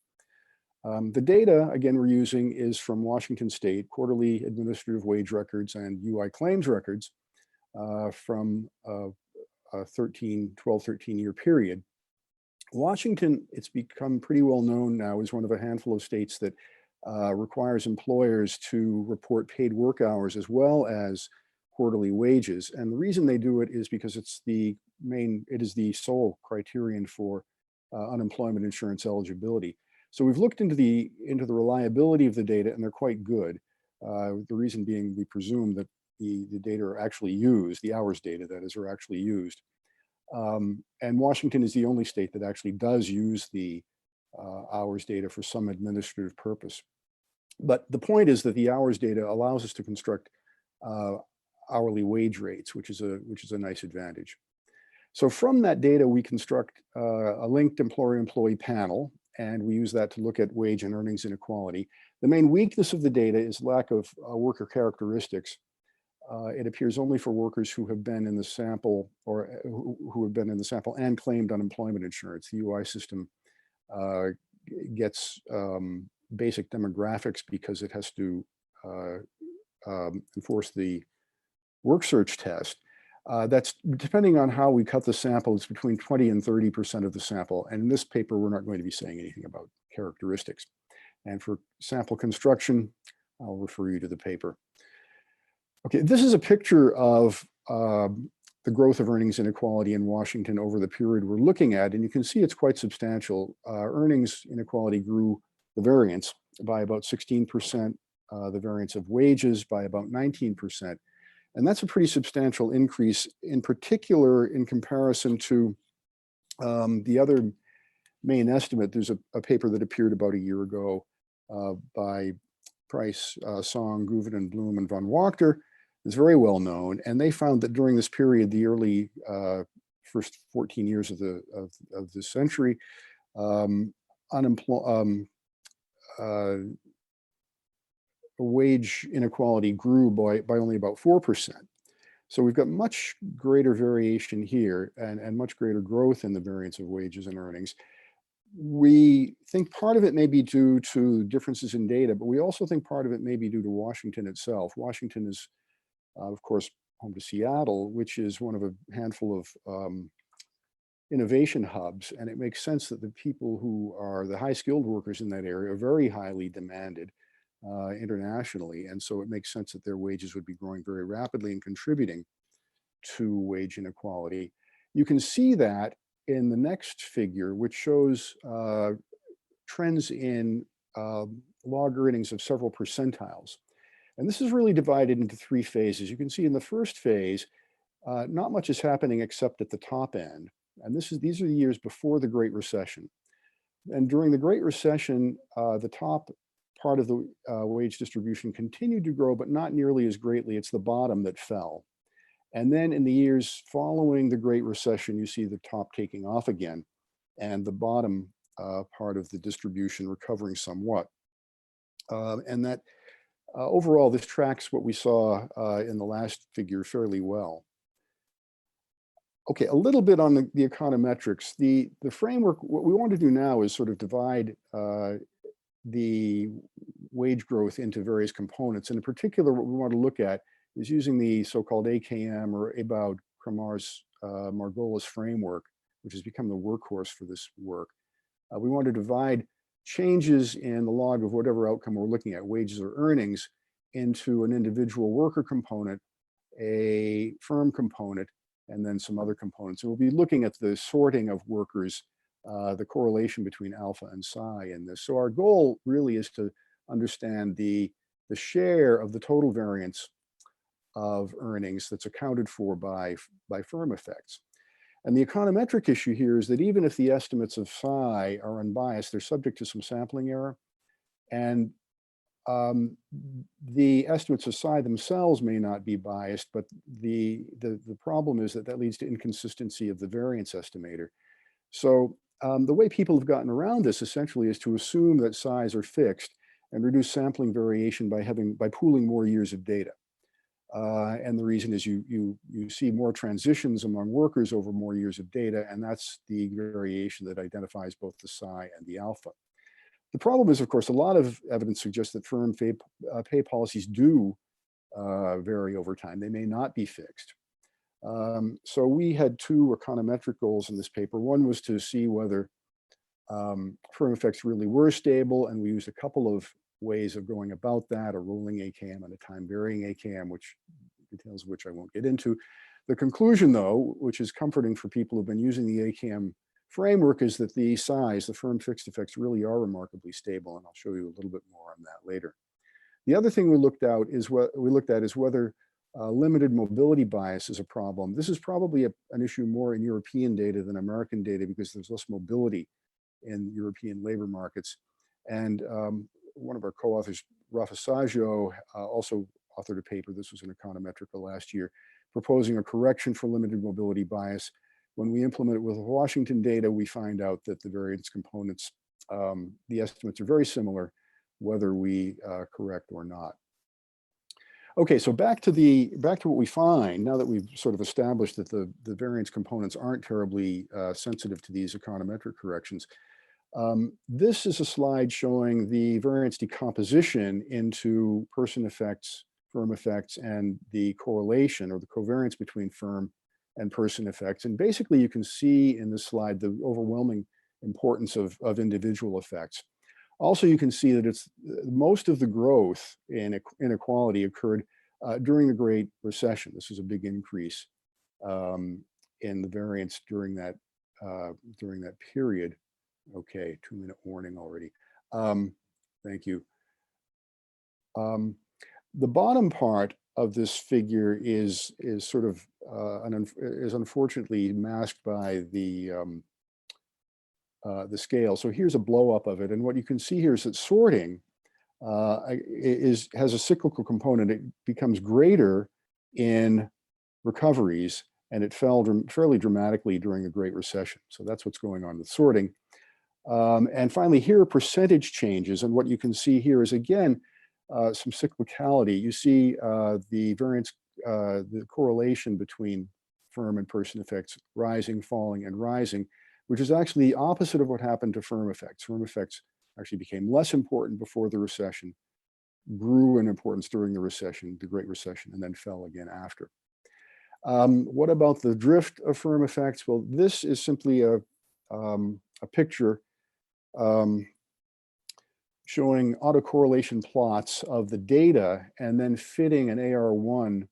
The data, again, we're using is from Washington State, quarterly administrative wage records and UI claims records from a 12-13 year period. Washington, it's become pretty well known now, is one of a handful of states that requires employers to report paid work hours as well as quarterly wages. And the reason they do it is because it is the sole criterion for unemployment insurance eligibility. So we've looked into the reliability of the data, and they're quite good. The reason being, we presume that the data are actually used, the hours data, that is, are actually used. And Washington is the only state that actually does use the hours data for some administrative purpose. But the point is that the hours data allows us to construct hourly wage rates, which is a nice advantage. So from that data, we construct a linked employer-employee panel, and we use that to look at wage and earnings inequality. The main weakness of the data is lack of worker characteristics. It appears only for workers who have been in the sample and claimed unemployment insurance. The UI system gets basic demographics because it has to enforce the work search test. That's depending on how we cut the sample, it's between 20 and 30% of the sample. And in this paper, we're not going to be saying anything about characteristics. And for sample construction, I'll refer you to the paper. Okay, this is a picture of the growth of earnings inequality in Washington over the period we're looking at. And you can see it's quite substantial. Earnings inequality grew the variance by about 16%, the variance of wages by about 19%. And that's a pretty substantial increase, in particular in comparison to the other main estimate. There's a paper that appeared about a year ago by Price, Song, Guven, and Bloom, and von Wachter. It's very well known, and they found that during this period, the early first 14 years of this century, wage inequality grew by only about 4%. So we've got much greater variation here and much greater growth in the variance of wages and earnings. We think part of it may be due to differences in data, but we also think part of it may be due to Washington itself. Washington is, of course, home to Seattle, which is one of a handful of innovation hubs. And it makes sense that the people who are the high skilled workers in that area are very highly demanded internationally. And so it makes sense that their wages would be growing very rapidly and contributing to wage inequality. You can see that in the next figure, which shows trends in log earnings of several percentiles. And this is really divided into three phases. You can see in the first phase, not much is happening except at the top end. And these are the years before the Great Recession. And during the Great Recession, the top part of the wage distribution continued to grow, but not nearly as greatly. It's the bottom that fell. And then in the years following the Great Recession, you see the top taking off again and the bottom part of the distribution recovering somewhat. And that overall, this tracks what we saw in the last figure fairly well. Okay, a little bit on the econometrics. The framework, what we want to do now is sort of divide the wage growth into various components. And in particular, what we want to look at is using the so-called AKM or Ebaud-Margolis framework, which has become the workhorse for this work. We want to divide changes in the log of whatever outcome we're looking at, wages or earnings, into an individual worker component, a firm component, and then some other components. And we'll be looking at the sorting of workers, the correlation between alpha and psi in this. So our goal really is to understand the share of the total variance of earnings that's accounted for by firm effects. And the econometric issue here is that even if the estimates of psi are unbiased, they're subject to some sampling error. And the estimates of psi themselves may not be biased, but the problem is that leads to inconsistency of the variance estimator. So the way people have gotten around this essentially is to assume that psi's are fixed and reduce sampling variation by pooling more years of data. And the reason is you see more transitions among workers over more years of data, and that's the variation that identifies both the psi and the alpha. The problem is, of course, a lot of evidence suggests that firm pay policies do vary over time. They may not be fixed. So we had two econometric goals in this paper. One was to see whether firm effects really were stable, and we used a couple of ways of going about that, a rolling AKM and a time varying AKM, which details of which I won't get into. The conclusion, though, which is comforting for people who've been using the AKM framework, is that the psi's, the firm fixed effects, really are remarkably stable, and I'll show you a little bit more on that later. The other thing we looked at is whether limited mobility bias is a problem. This is probably an issue more in European data than American data because there's less mobility in European labor markets. And one of our co-authors, Rafa Saggio, also authored a paper, this was in Econometrica last year, proposing a correction for limited mobility bias. When we implement it with Washington data, we find out that the variance components, the estimates are very similar, whether we correct or not. Okay, so back to what we find, now that we've sort of established that the variance components aren't terribly sensitive to these econometric corrections. This is a slide showing the variance decomposition into person effects, firm effects, and the correlation or the covariance between firm and person effects. And basically you can see in this slide the overwhelming importance of individual effects. Also, you can see that it's most of the growth in inequality occurred during the Great Recession. This was a big increase in the variance during that period. Okay, 2-minute warning already. Thank you. The bottom part of this figure is sort of is unfortunately masked by the scale. So here's a blow up of it, and what you can see here is that sorting has a cyclical component. It becomes greater in recoveries, and it fell fairly dramatically during the Great Recession. So that's what's going on with sorting. And finally, here are percentage changes, and what you can see here is again some cyclicality. You see the variance, the correlation between firm and person effects rising, falling, and rising, which is actually the opposite of what happened to firm effects. Firm effects actually became less important before the recession, grew in importance during the recession, the Great Recession, and then fell again after. What about the drift of firm effects? Well, this is simply a picture showing autocorrelation plots of the data and then fitting an AR1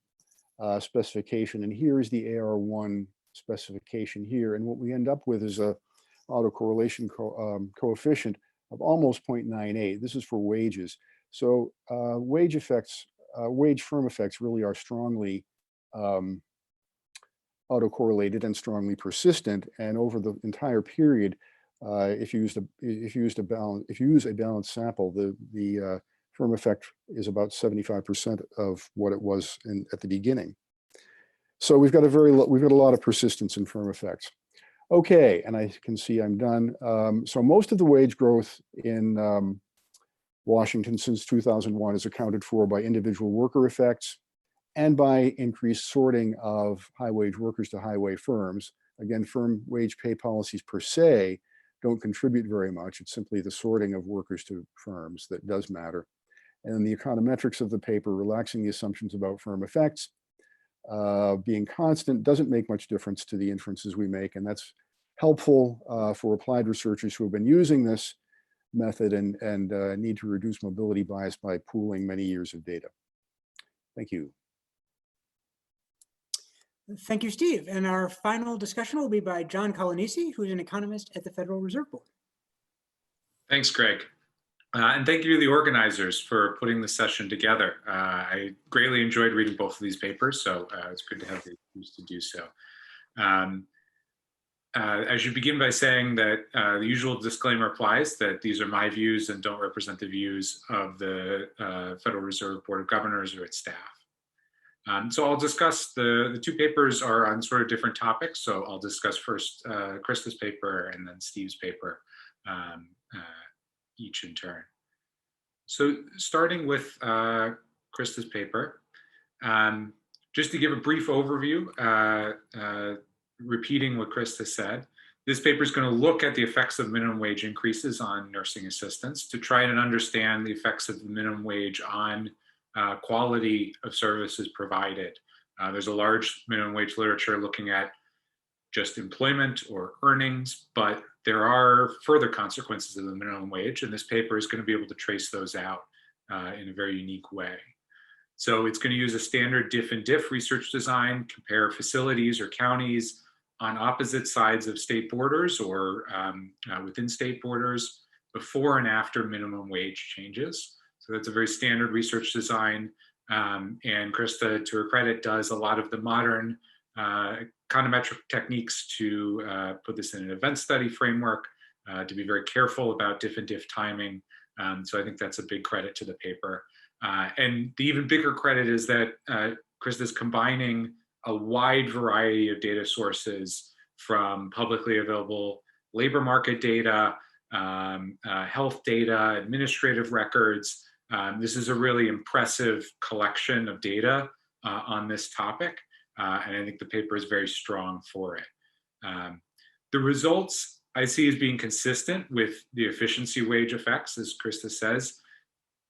specification. And here is the AR1 specification here. And what we end up with is a autocorrelation coefficient of almost 0.98. This is for wages. So wage firm effects really are strongly autocorrelated and strongly persistent. And over the entire period, if you use a balanced sample, the firm effect is about 75% of what it was at the beginning. So we've got we've got a lot of persistence in firm effects. Okay, and I can see I'm done. So most of the wage growth in Washington since 2001 is accounted for by individual worker effects and by increased sorting of high wage workers to high wage firms. Again, firm wage pay policies per se don't contribute very much. It's simply the sorting of workers to firms that does matter. And then the econometrics of the paper, relaxing the assumptions about firm effects, being constant, doesn't make much difference to the inferences we make. And that's helpful for applied researchers who have been using this method and need to reduce mobility bias by pooling many years of data. Thank you. Thank you, Steve. And our final discussion will be by John Colonisi, who is an economist at the Federal Reserve Board. Thanks, Greg. And thank you to the organizers for putting this session together. I greatly enjoyed reading both of these papers, so it's good to have the excuse to do so. I should begin by saying that the usual disclaimer applies, that these are my views and don't represent the views of the Federal Reserve Board of Governors or its staff. So I'll discuss, the two papers are on sort of different topics. So I'll discuss first Krista's paper and then Steve's paper, each in turn. So starting with Krista's paper, just to give a brief overview, repeating what Krista said, this paper is going to look at the effects of minimum wage increases on nursing assistants to try and understand the effects of the minimum wage on quality of services provided. There's a large minimum wage literature looking at just employment or earnings, but there are further consequences of the minimum wage, and this paper is going to be able to trace those out in a very unique way. So it's going to use a standard diff and diff research design, compare facilities or counties on opposite sides of state borders or within state borders before and after minimum wage changes. So that's a very standard research design. And Krista, to her credit, does a lot of the modern econometric techniques to put this in an event study framework, to be very careful about diff and diff timing. So I think that's a big credit to the paper. And the even bigger credit is that Krista's combining a wide variety of data sources from publicly available labor market data, health data, administrative records. This is a really impressive collection of data on this topic. And I think the paper is very strong for it. The results I see as being consistent with the efficiency wage effects, as Krista says.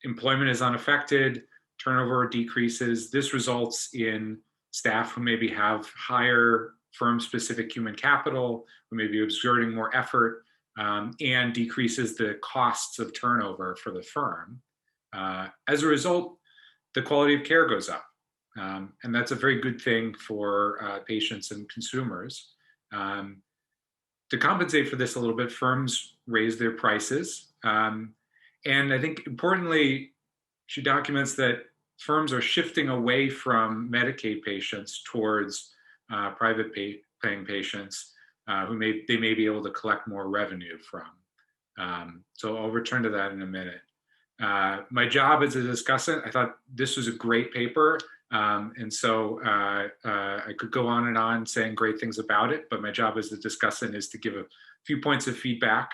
Employment is unaffected, turnover decreases. This results in staff who maybe have higher firm-specific human capital, who may be exerting more effort, and decreases the costs of turnover for the firm. As a result, the quality of care goes up. And that's a very good thing for patients and consumers. To compensate for this a little bit, firms raise their prices. And I think importantly, she documents that firms are shifting away from Medicaid patients towards private paying patients who they may be able to collect more revenue from. So I'll return to that in a minute. My job as a discussant, I thought this was a great paper. And so I could go on and on saying great things about it, but my job as a discussant is to give a few points of feedback.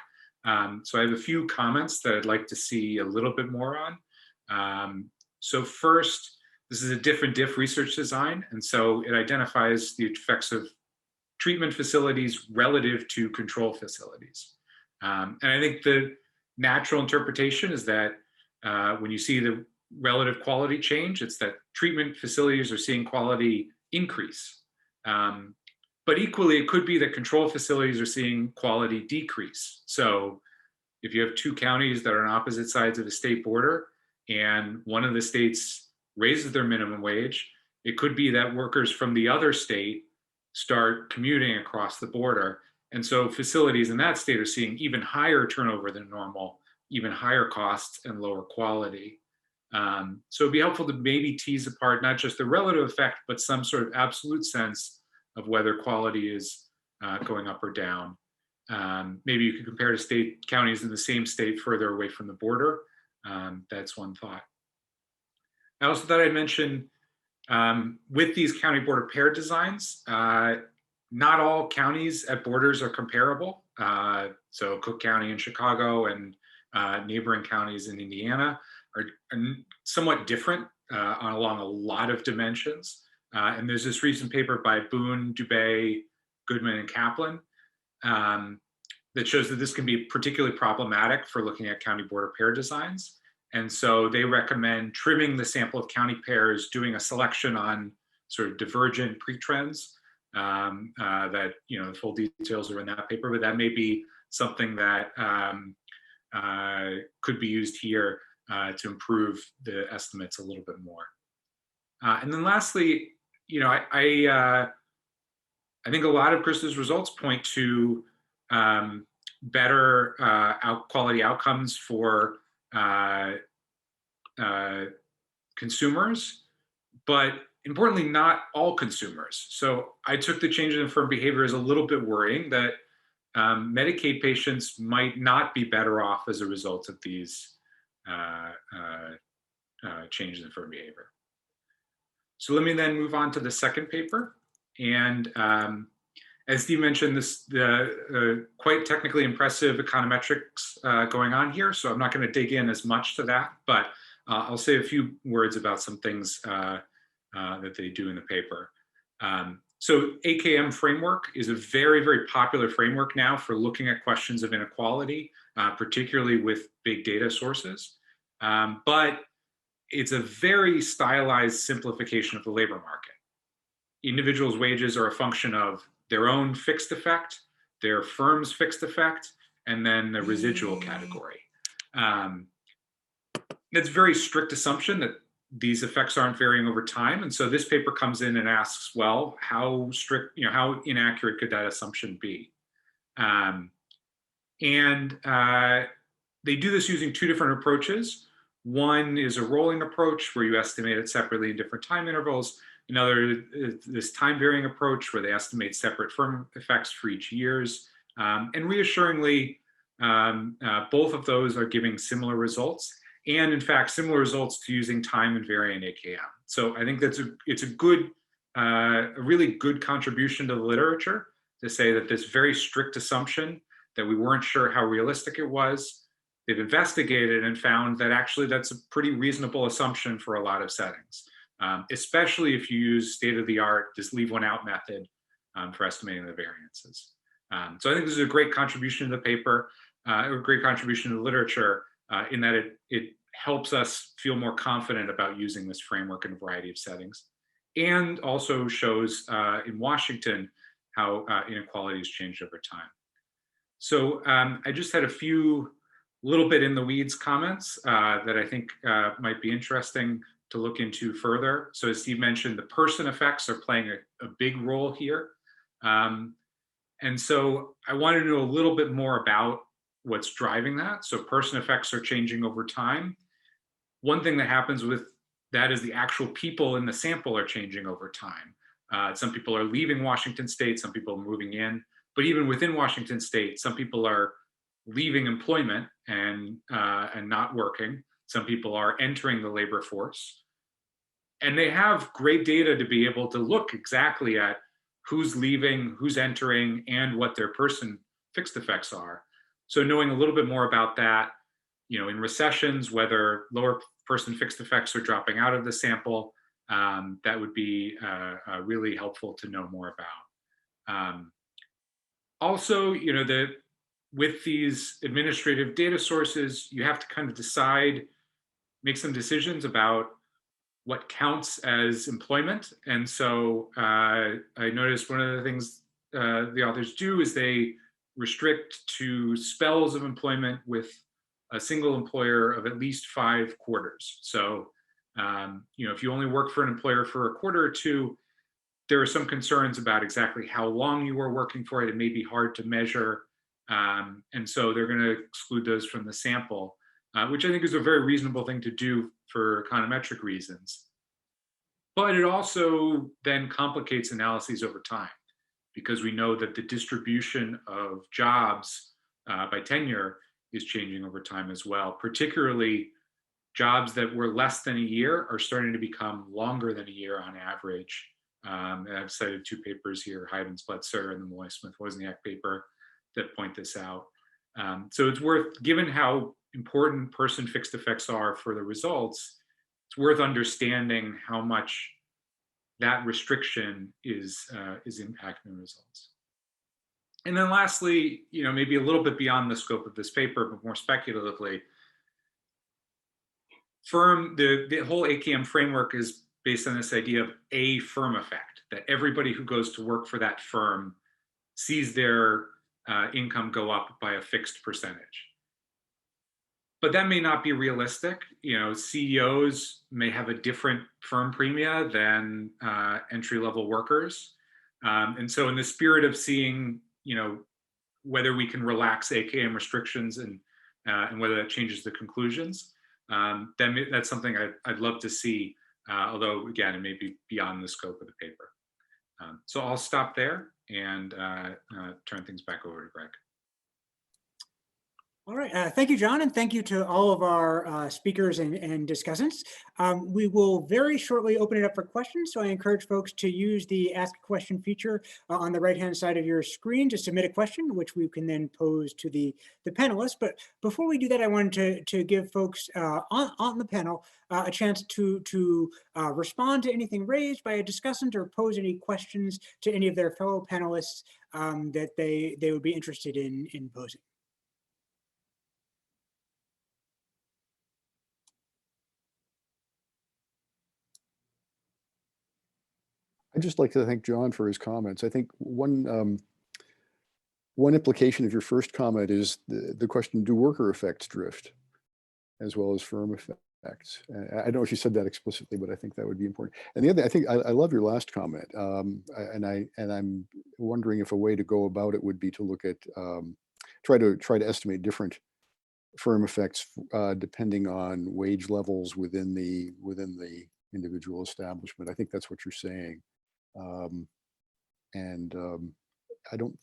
So I have a few comments that I'd like to see a little bit more on. So first, this is a diff and diff research design. And so it identifies the effects of treatment facilities relative to control facilities. And I think the natural interpretation is that when you see the relative quality change, it's that treatment facilities are seeing quality increase. But equally, it could be that control facilities are seeing quality decrease. So if you have two counties that are on opposite sides of a state border and one of the states raises their minimum wage, it could be that workers from the other state start commuting across the border. And so facilities in that state are seeing even higher turnover than normal, even higher costs and lower quality. So it'd be helpful to maybe tease apart not just the relative effect, but some sort of absolute sense of whether quality is going up or down. Maybe you could compare to counties in the same state further away from the border. That's one thought. I also thought I'd mention With these county border pair designs, not all counties at borders are comparable. So Cook County in Chicago and neighboring counties in Indiana are somewhat different along a lot of dimensions. And there's this recent paper by Boone, Dubé, Goodman, and Kaplan that shows that this can be particularly problematic for looking at county border pair designs. And so they recommend trimming the sample of county pairs, doing a selection on sort of divergent pre-trends that, the full details are in that paper, but that may be something that could be used here to improve the estimates a little bit more. And then lastly, I think a lot of Krista's results point to better quality outcomes for consumers, but importantly, not all consumers. So I took the changes in firm behavior as a little bit worrying that Medicaid patients might not be better off as a result of these changes in firm behavior. So let me then move on to the second paper. And as Steve mentioned, the quite technically impressive econometrics going on here. So I'm not going to dig in as much to that, but I'll say a few words about some things that they do in the paper. So AKM framework is a very, very popular framework now for looking at questions of inequality, particularly with big data sources. But it's a very stylized simplification of the labor market. Individuals' wages are a function of their own fixed effect, their firm's fixed effect, and then the residual category. It's a very strict assumption that these effects aren't varying over time. And so this paper comes in and asks, well, how strict, how inaccurate could that assumption be? And they do this using two different approaches. One is a rolling approach where you estimate it separately in different time intervals. Another is this time varying approach where they estimate separate firm effects for each years. And reassuringly, both of those are giving similar results. And in fact, similar results to using time invariant AKM. So I think it's a really good contribution to the literature to say that this very strict assumption that we weren't sure how realistic it was, they've investigated and found that actually that's a pretty reasonable assumption for a lot of settings, especially if you use state-of-the-art, just leave one out method for estimating the variances. So I think this is a great contribution to the paper, a great contribution to the literature in that it helps us feel more confident about using this framework in a variety of settings, and also shows in Washington how inequality has changed over time. So I just had a few little bit in the weeds comments that I think might be interesting to look into further. So as Steve mentioned, the person effects are playing a big role here. And so I wanted to know a little bit more about what's driving that. So person effects are changing over time. One thing that happens with that is the actual people in the sample are changing over time. Some people are leaving Washington state, some people are moving in, but even within Washington state, some people are leaving employment and not working. Some people are entering the labor force. And they have great data to be able to look exactly at who's leaving, who's entering, and what their person fixed effects are. So knowing a little bit more about that, in recessions, whether lower person fixed effects are dropping out of the sample, that would be really helpful to know more about. Also, with these administrative data sources, you have to kind of make some decisions about what counts as employment. And so I noticed one of the things the authors do is they restrict to spells of employment with a single employer of at least 5 quarters. So, if you only work for an employer for a quarter or two, there are some concerns about exactly how long you were working for it. It may be hard to measure. And so they're going to exclude those from the sample, which I think is a very reasonable thing to do for econometric reasons. But it also then complicates analyses over time, because we know that the distribution of jobs by tenure is changing over time as well, particularly jobs that were less than a year are starting to become longer than a year on average. And I've cited two papers here, Hyden-Spletzer and the Malloy-Smith-Wozniak paper that point this out. So it's worth, given how important person fixed effects are for the results, it's worth understanding how much that restriction is impacting the results. And then lastly, maybe a little bit beyond the scope of this paper, but more speculatively, the whole AKM framework is based on this idea of a firm effect, that everybody who goes to work for that firm sees their income go up by a fixed percentage. But that may not be realistic. CEOs may have a different firm premia than entry-level workers. And so in the spirit of seeing, whether we can relax AKM restrictions and whether that changes the conclusions, then that's something I'd love to see, although again, it may be beyond the scope of the paper. So I'll stop there and turn things back over to Greg. All right, thank you, John, and thank you to all of our speakers and discussants. We will very shortly open it up for questions, so I encourage folks to use the Ask a Question feature on the right-hand side of your screen to submit a question, which we can then pose to the panelists. But before we do that, I wanted to give folks on the panel a chance to respond to anything raised by a discussant or pose any questions to any of their fellow panelists that they would be interested in posing. I'd just like to thank John for his comments. I think one implication of your first comment is the question, do worker effects drift as well as firm effects? I don't know if you said that explicitly, but I think that would be important. And the other, I think I love your last comment. And I'm wondering if a way to go about it would be to look at, try to estimate different firm effects depending on wage levels within the individual establishment. I think that's what you're saying. I don't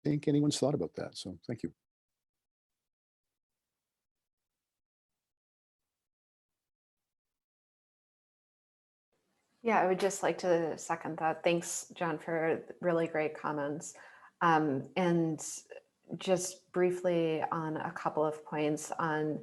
think anyone's thought about that. So thank you. Yeah, I would just like to second that. Thanks, John, for really great comments. And just briefly on a couple of points on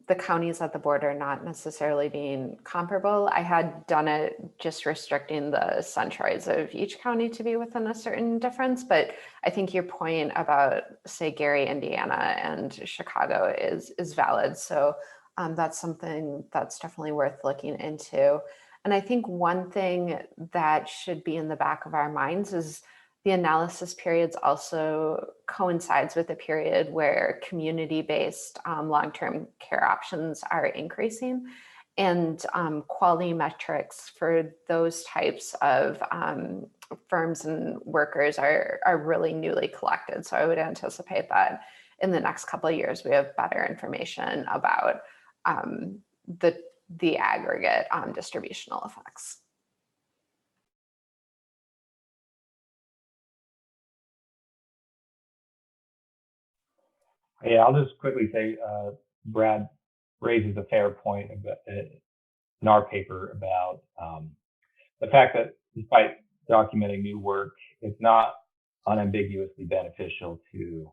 the counties at the border not necessarily being comparable. I had done it just restricting the centroids of each county to be within a certain difference, but I think your point about, say, Gary, Indiana and Chicago is valid. So that's something that's definitely worth looking into. And I think one thing that should be in the back of our minds is the analysis periods also coincides with a period where community-based long-term care options are increasing, and quality metrics for those types of firms and workers are really newly collected. So I would anticipate that in the next couple of years, we have better information about the aggregate distributional effects. Yeah, I'll just quickly say, Brad raises a fair point in our paper about the fact that despite documenting new work, it's not unambiguously beneficial to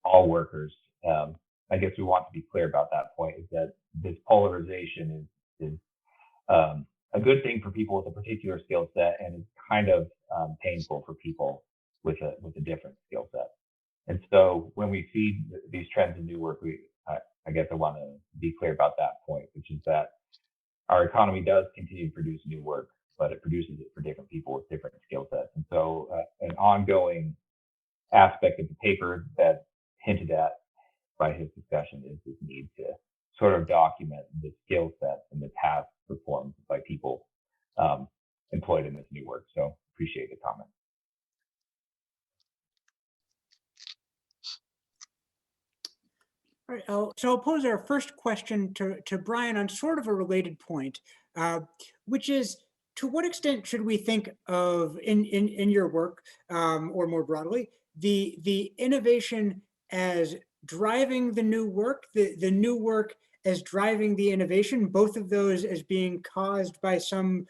all workers. I guess we want to be clear about that point, is that this polarization is a good thing for people with a particular skill set, and it's kind of painful for people with a different skill set. And so when we see these trends in new work, I guess I want to be clear about that point, which is that our economy does continue to produce new work, but it produces it for different people with different skill sets. And so an ongoing aspect of the paper that hinted at by his discussion is this need to sort of document the skill sets and the tasks performed by people employed in this new work. So appreciate the comment. All right, so I'll pose our first question to Brian on sort of a related point, which is, to what extent should we think of in your work, or more broadly, the innovation as driving the new work, the new work as driving the innovation, both of those as being caused by some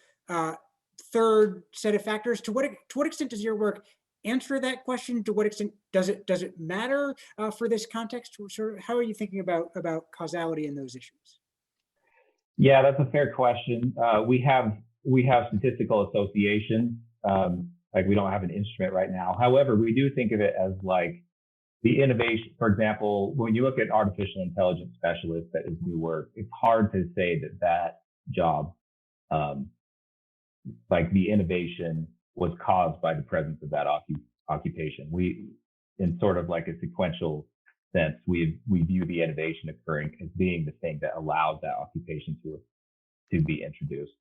third set of factors? To what extent does your work answer that question? To what extent does it matter for this context? Sort of, how are you thinking about causality in those issues? Yeah, that's a fair question. We have statistical associations. Like we don't have an instrument right now. However, we do think of it as like the innovation. For example, when you look at artificial intelligence specialists that is new work, it's hard to say that job, like the innovation was caused by the presence of that occupation. We, in sort of like a sequential sense, we view the innovation occurring as being the thing that allows that occupation to be introduced.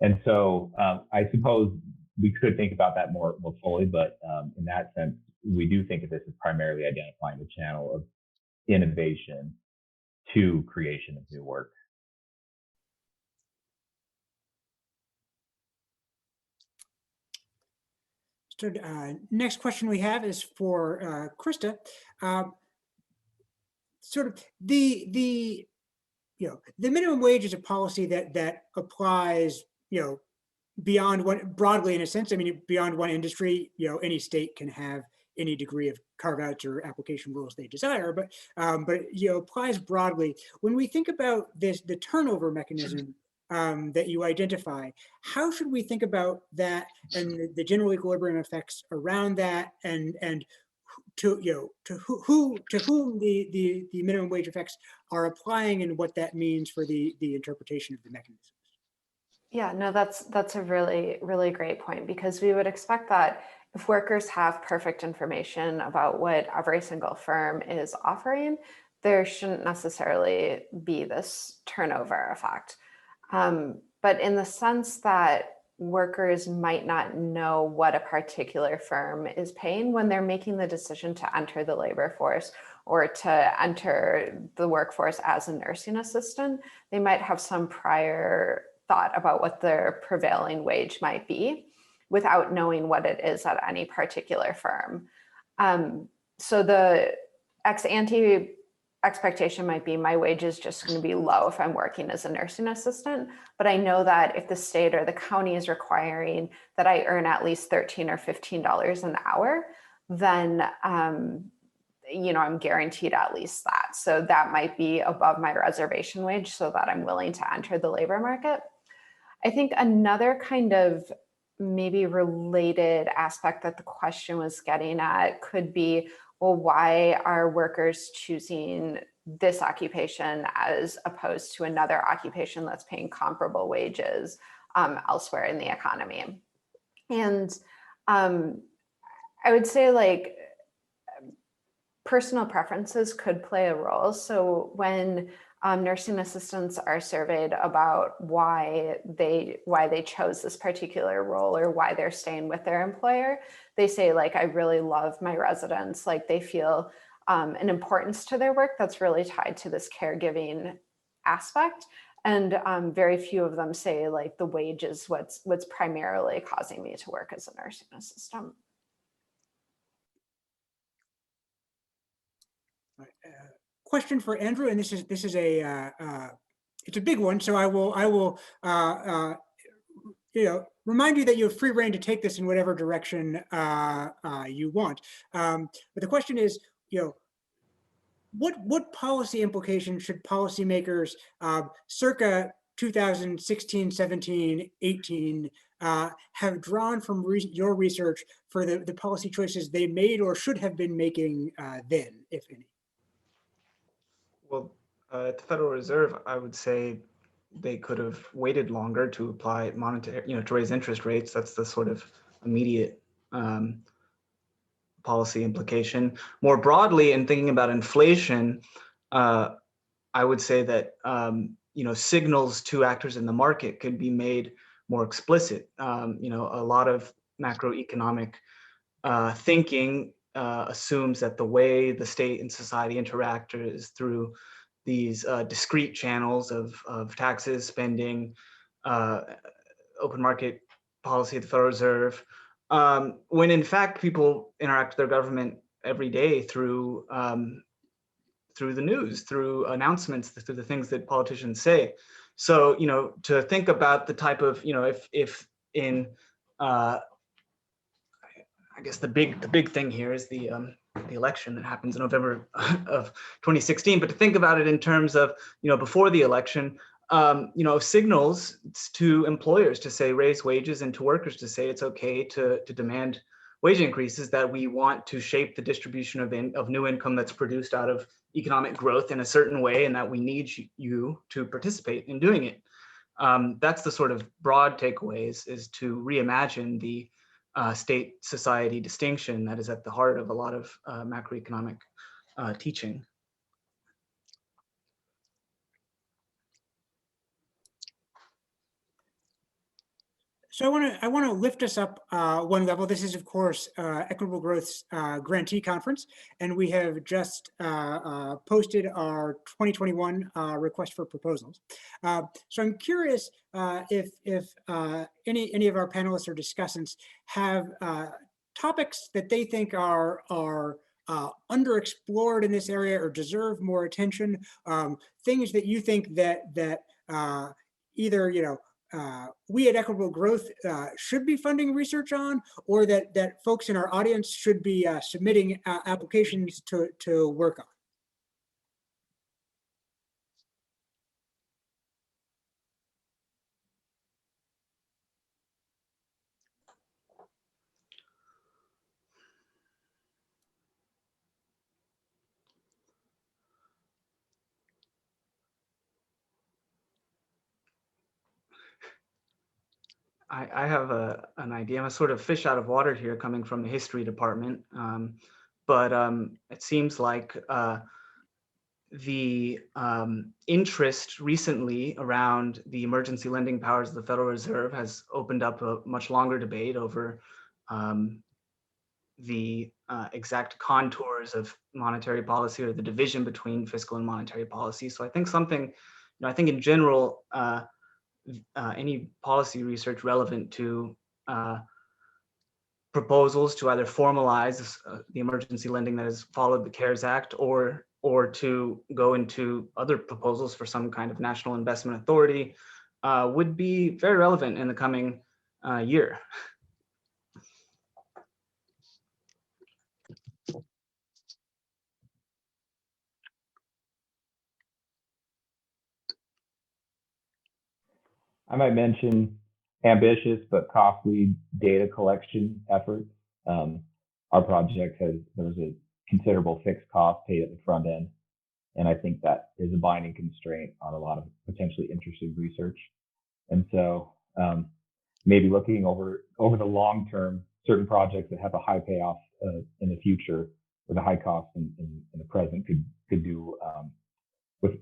And so I suppose we could think about that more fully, but in that sense, we do think of this as primarily identifying the channel of innovation to creation of new work. So next question we have is for Krista. Sort of the minimum wage is a policy that applies beyond one, broadly in a sense. I mean, beyond one industry, any state can have any degree of carve-outs or application rules they desire, but applies broadly. When we think about the turnover mechanism that you identify, how should we think about that and the general equilibrium effects around that, and to whom the minimum wage effects are applying, and what that means for the interpretation of the mechanisms? Yeah, no, that's a really, really great point, because we would expect that if workers have perfect information about what every single firm is offering, there shouldn't necessarily be this turnover effect. But in the sense that workers might not know what a particular firm is paying when they're making the decision to enter the labor force or to enter the workforce as a nursing assistant, they might have some prior thought about what their prevailing wage might be without knowing what it is at any particular firm. So the ex ante expectation might be my wage is just going to be low if I'm working as a nursing assistant, but I know that if the state or the county is requiring that I earn at least $13 or $15 an hour, then I'm guaranteed at least that. So that might be above my reservation wage so that I'm willing to enter the labor market. I think another kind of maybe related aspect that the question was getting at could be, well, why are workers choosing this occupation as opposed to another occupation that's paying comparable wages elsewhere in the economy? And I would say like personal preferences could play a role. So when nursing assistants are surveyed about why they chose this particular role or why they're staying with their employer, they say, like, I really love my residents. Like, they feel an importance to their work that's really tied to this caregiving aspect. And very few of them say, like, the wage is what's primarily causing me to work as a nursing assistant. Question for Andrew, and this is it's a big one, so I will remind you that you have free reign to take this in whatever direction you want. But the question is, what policy implications should policymakers circa 2016, 17, 18 have drawn from your research for the policy choices they made or should have been making then, if any? Well, at the Federal Reserve, I would say they could have waited longer to apply monetary, to raise interest rates. That's the sort of immediate policy implication. More broadly, in thinking about inflation, I would say that signals to actors in the market could be made more explicit. A lot of macroeconomic thinking assumes that the way the state and society interact is through these discrete channels of taxes, spending, open market policy at the Federal Reserve, when in fact people interact with their government every day through through the news, through announcements, through the things that politicians say. So, to think about the type of, if in, I guess the big thing here is the election that happens in November of 2016. But to think about it in terms of, before the election, signals to employers to say raise wages, and to workers to say it's okay to demand wage increases, that we want to shape the distribution of new income that's produced out of economic growth in a certain way, and that we need you to participate in doing it. That's the sort of broad takeaways, is to reimagine the state society distinction that is at the heart of a lot of macroeconomic teaching. So I want to lift us up one level. This is, of course, Equitable Growth's grantee conference, and we have just posted our 2021 request for proposals. So I'm curious if any of our panelists or discussants have topics that they think are underexplored in this area or deserve more attention. Things that you think that either we at Equitable Growth should be funding research on, or that folks in our audience should be submitting applications to work on. I have an idea. I'm a sort of fish out of water here, coming from the history department. But it seems like the interest recently around the emergency lending powers of the Federal Reserve has opened up a much longer debate over the exact contours of monetary policy, or the division between fiscal and monetary policy. So I think I think in general, any policy research relevant to proposals to either formalize the emergency lending that has followed the CARES Act, or to go into other proposals for some kind of national investment authority would be very relevant in the coming year. I might mention ambitious but costly data collection efforts. Our project there's a considerable fixed cost paid at the front end, and I think that is a binding constraint on a lot of potentially interesting research. And so maybe looking over the long term, certain projects that have a high payoff in the future, with a high cost in the present, could do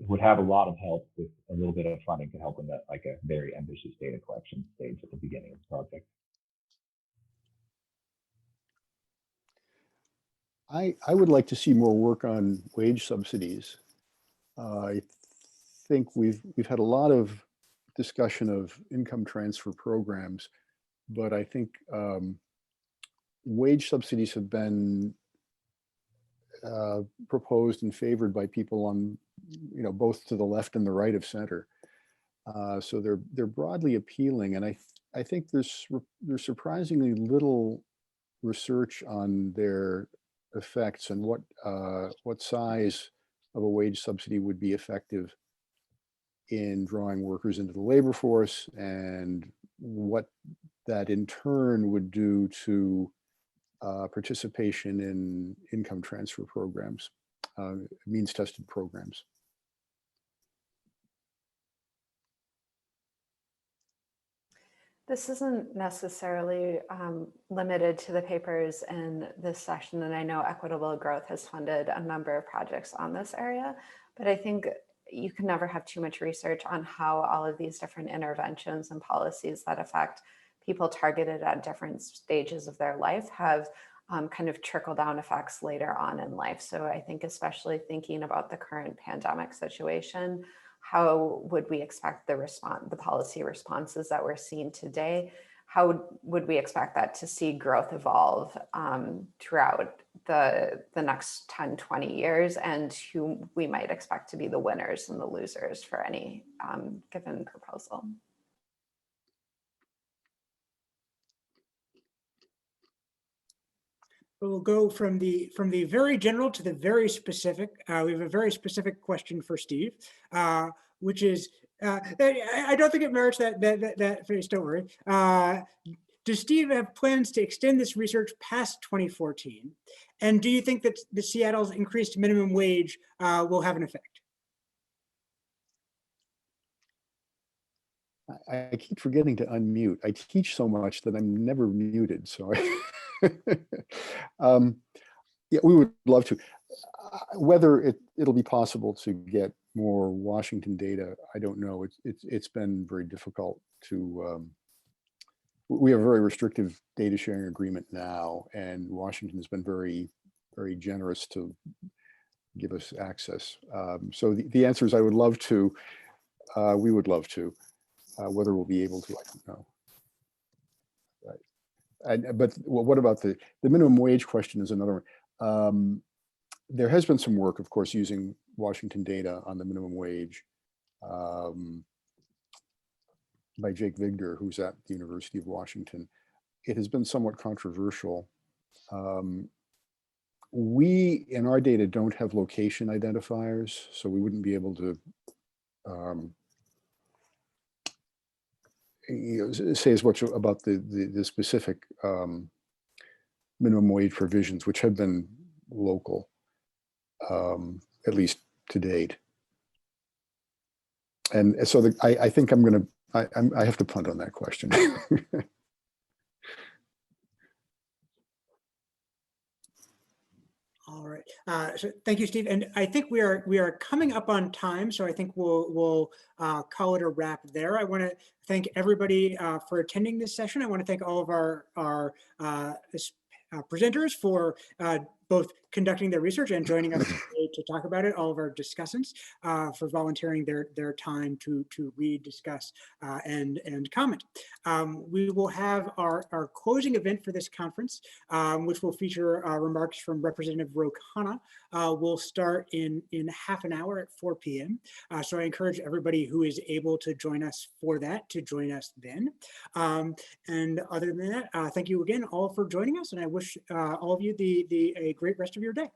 would have a lot of help with a little bit of funding to help in that, like a very ambitious data collection stage at the beginning of the project. I would like to see more work on wage subsidies. I think we've had a lot of discussion of income transfer programs, but I think wage subsidies have been proposed and favored by people on, both to the left and the right of center. So they're broadly appealing, and I think there's surprisingly little research on their effects and what size of a wage subsidy would be effective in drawing workers into the labor force, and what that in turn would do to participation in income transfer programs, means-tested programs. This isn't necessarily limited to the papers in this session, and I know Equitable Growth has funded a number of projects on this area, but I think you can never have too much research on how all of these different interventions and policies that affect people targeted at different stages of their life have kind of trickle-down effects later on in life. So I think especially thinking about the current pandemic situation, how would we expect the policy responses that we're seeing today? how would we expect that to see growth evolve throughout the next 10, 20 years, and who we might expect to be the winners and the losers for any given proposal? We'll go from the very general to the very specific. We have a very specific question for Steve, which is, I don't think it merits that face, don't worry. Does Steve have plans to extend this research past 2014? And do you think that the Seattle's increased minimum wage will have an effect? I keep forgetting to unmute. I teach so much that I'm never muted, so yeah, we would love to. Whether it'll be possible to get more Washington data, I don't know. It's been very difficult to. We have a very restrictive data sharing agreement now, and Washington has been very, very generous to give us access. So the answer is I would love to. We would love to. Whether we'll be able to, I don't know. Right. But what about the minimum wage question is another one. There has been some work, of course, using Washington data on the minimum wage by Jake Vigder, who's at the University of Washington. It has been somewhat controversial. We, in our data, don't have location identifiers, so we wouldn't be able to say as much about the specific minimum wage provisions, which have been local, at least to date. And so I think I have to punt on that question. All right. So thank you, Steve. And I think we are coming up on time, so I think we'll call it a wrap there. I want to thank everybody for attending this session. I want to thank all of our presenters for both conducting their research and joining us today to talk about it, all of our discussants for volunteering their time to read, discuss, and comment. We will have our closing event for this conference, which will feature remarks from Representative Ro Khanna. Will start in half an hour at 4 p.m. So I encourage everybody who is able to join us for that to join us then. And other than that, thank you again all for joining us, and I wish all of you a great rest of your day.